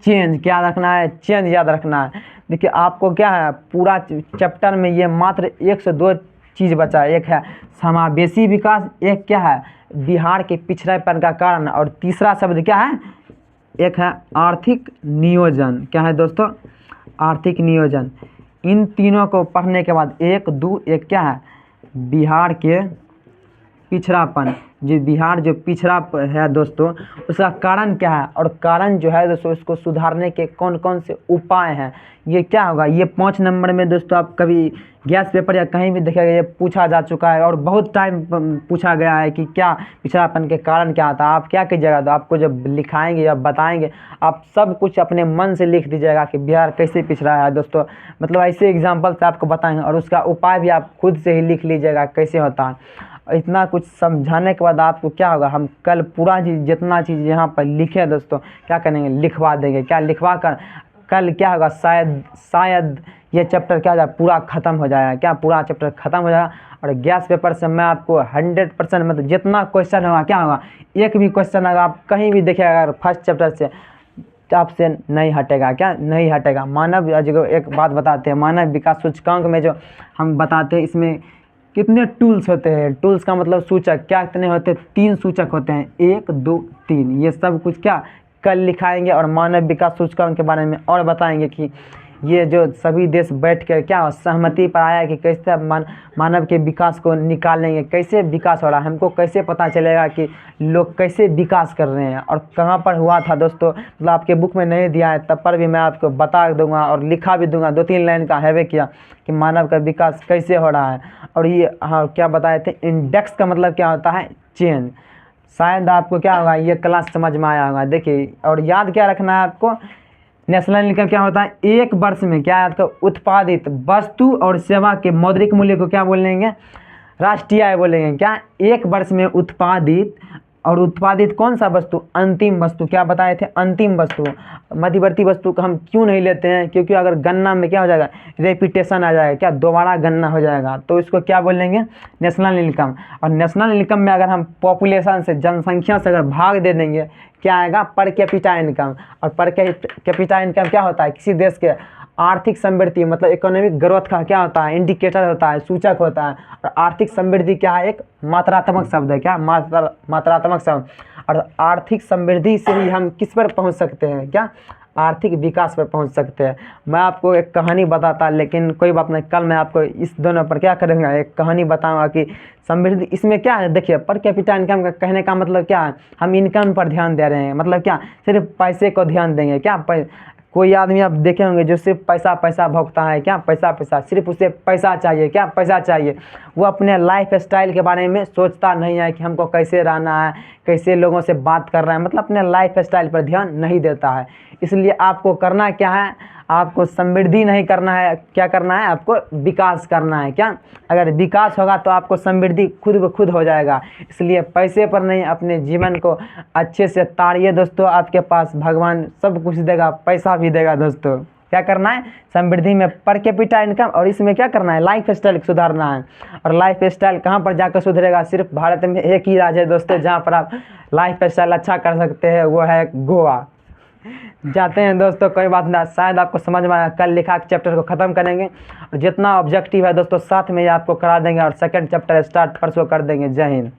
चेंज, क्या रखना है, चेंज याद रखना है। देखिए आपको क्या है, पूरा चैप्टर में ये मात्र 1 से 2 चीज़ बचा है। एक है समावेशी विकास, एक क्या है बिहार के पिछड़ेपन का कारण, और तीसरा शब्द क्या है, एक है आर्थिक नियोजन। क्या है दोस्तों, आर्थिक नियोजन। इन तीनों को पढ़ने के बाद 1, 2, एक क्या है बिहार के पिछड़ापन, जो बिहार जो पिछड़ा है दोस्तों उसका कारण क्या है, और कारण जो है दोस्तों उसको सुधारने के कौन कौन से उपाय हैं, ये क्या होगा। ये 5 नंबर में दोस्तों आप कभी गैस पेपर या कहीं भी देखेगा ये पूछा जा चुका है, और बहुत टाइम पूछा गया है कि क्या पिछड़ापन के कारण क्या आता है। आप क्या कीजिएगा, तो आपको जब लिखाएंगे या बताएंगे आप सब कुछ अपने मन से लिख दीजिएगा कि बिहार कैसे पिछड़ा है दोस्तों, मतलब ऐसे एग्जाम्पल से आपको बताएंगे, और उसका उपाय भी आप खुद से ही लिख लीजिएगा कैसे होता है। इतना कुछ समझाने के बाद आपको क्या होगा, हम कल पूरा चीज़ जितना चीज़ यहाँ पर लिखे दोस्तों क्या करेंगे, लिखवा देंगे। क्या लिखवा कर कल क्या होगा, शायद ये चैप्टर क्या हो जाए पूरा ख़त्म हो जाएगा। क्या पूरा चैप्टर ख़त्म हो जाएगा, और गैस पेपर से मैं आपको 100% मतलब जितना क्वेश्चन होगा क्या होगा, एक भी क्वेश्चन अगर आप कहीं भी देखिएगा अगर फर्स्ट चैप्टर से तो आपसे नहीं हटेगा। क्या नहीं हटेगा। मानव जो एक बात बताते हैं, मानव विकास सूचकांक में जो हम बताते हैं इसमें कितने टूल्स होते हैं, टूल्स का मतलब सूचक क्या कितने होते हैं, 3 सूचक होते हैं, 1, 2, 3। ये सब कुछ क्या कल लिखाएंगे, और मानव विकास सूचकांक के बारे में और बताएंगे कि ये जो सभी देश बैठ कर क्या सहमति पर आया कि कैसे मानव के विकास को निकालेंगे, कैसे विकास हो रहा है, हमको कैसे पता चलेगा कि लोग कैसे विकास कर रहे हैं और कहाँ पर हुआ था दोस्तों। मतलब आपके बुक में नहीं दिया है तब पर भी मैं आपको बता दूंगा और लिखा भी दूंगा, 2-3 लाइन का है किया कि मानव का विकास कैसे हो रहा है। और ये हाँ क्या बताए थे, इंडेक्स का मतलब क्या होता है, चेंज। शायद आपको क्या होगा ये क्लास समझ में आया होगा। देखिए और याद क्या रखना है आपको, नेशनल इनकम क्या होता है, एक वर्ष में क्या है तो उत्पादित वस्तु और सेवा के मौद्रिक मूल्य को क्या बोलेंगे, राष्ट्रीय आय बोलेंगे। क्या एक वर्ष में उत्पादित, और उत्पादित कौन सा वस्तु, अंतिम वस्तु। क्या बताए थे, अंतिम वस्तु। मध्यवर्ती वस्तु को हम क्यों नहीं लेते हैं, क्योंकि अगर गन्ना में क्या हो जाएगा, रेपिटेशन आ जाएगा, क्या दोबारा गन्ना हो जाएगा, तो इसको क्या बोलेंगे, नेशनल इनकम। और नेशनल इनकम में अगर हम पॉपुलेशन से, जनसंख्या से अगर भाग दे देंगे क्या आएगा, पर कैपिटा इनकम। और पर कैपिटा इनकम क्या होता है, किसी देश के आर्थिक समृद्धि मतलब इकोनॉमिक ग्रोथ का क्या होता है, इंडिकेटर होता है, सूचक होता है। और आर्थिक समृद्धि क्या है, एक मात्रात्मक शब्द है। क्या मात्रात्मक शब्द। और आर्थिक समृद्धि से ही हम किस पर पहुंच सकते हैं, क्या आर्थिक विकास पर पहुंच सकते हैं। मैं आपको एक कहानी बताता, लेकिन कोई बात नहीं, कल मैं आपको इस दोनों पर क्या करूँगा, एक कहानी बताऊंगा कि समृद्धि इसमें क्या है। देखिए पर कैपिटा इनकम का कहने का मतलब क्या है, हम इनकम पर ध्यान दे रहे हैं, मतलब क्या सिर्फ पैसे को ध्यान देंगे। क्या कोई आदमी आप देखे होंगे जो सिर्फ पैसा पैसा भोगता है, क्या पैसा पैसा, सिर्फ उसे पैसा चाहिए, क्या पैसा चाहिए। वो अपने लाइफ स्टाइल के बारे में सोचता नहीं है कि हमको कैसे रहना है, कैसे लोगों से बात करना है, मतलब अपने लाइफ स्टाइल पर ध्यान नहीं देता है। इसलिए आपको करना क्या है, आपको समृद्धि नहीं करना है, क्या करना है, आपको विकास करना है। क्या अगर विकास होगा तो आपको समृद्धि खुद ब खुद हो जाएगा। इसलिए पैसे पर नहीं, अपने जीवन को अच्छे से ताड़िए दोस्तों, आपके पास भगवान सब कुछ देगा, पैसा भी देगा दोस्तों। क्या करना है, समृद्धि में पर कैपिटा इनकम, और इसमें क्या करना है, लाइफ स्टाइल सुधारना है। और लाइफ स्टाइल कहाँ पर जाकर सुधरेगा, सिर्फ भारत में एक ही राज्य है दोस्तों जहाँ पर आप लाइफ स्टाइल अच्छा कर सकते हैं, वो है गोवा। जाते हैं दोस्तों, कोई बात नहीं, शायद आपको समझ में आया। कल लिखा चैप्टर को ख़त्म करेंगे, और जितना ऑब्जेक्टिव है दोस्तों साथ में ही आपको करा देंगे, और सेकंड चैप्टर स्टार्ट परसों कर देंगे। जय हिंद।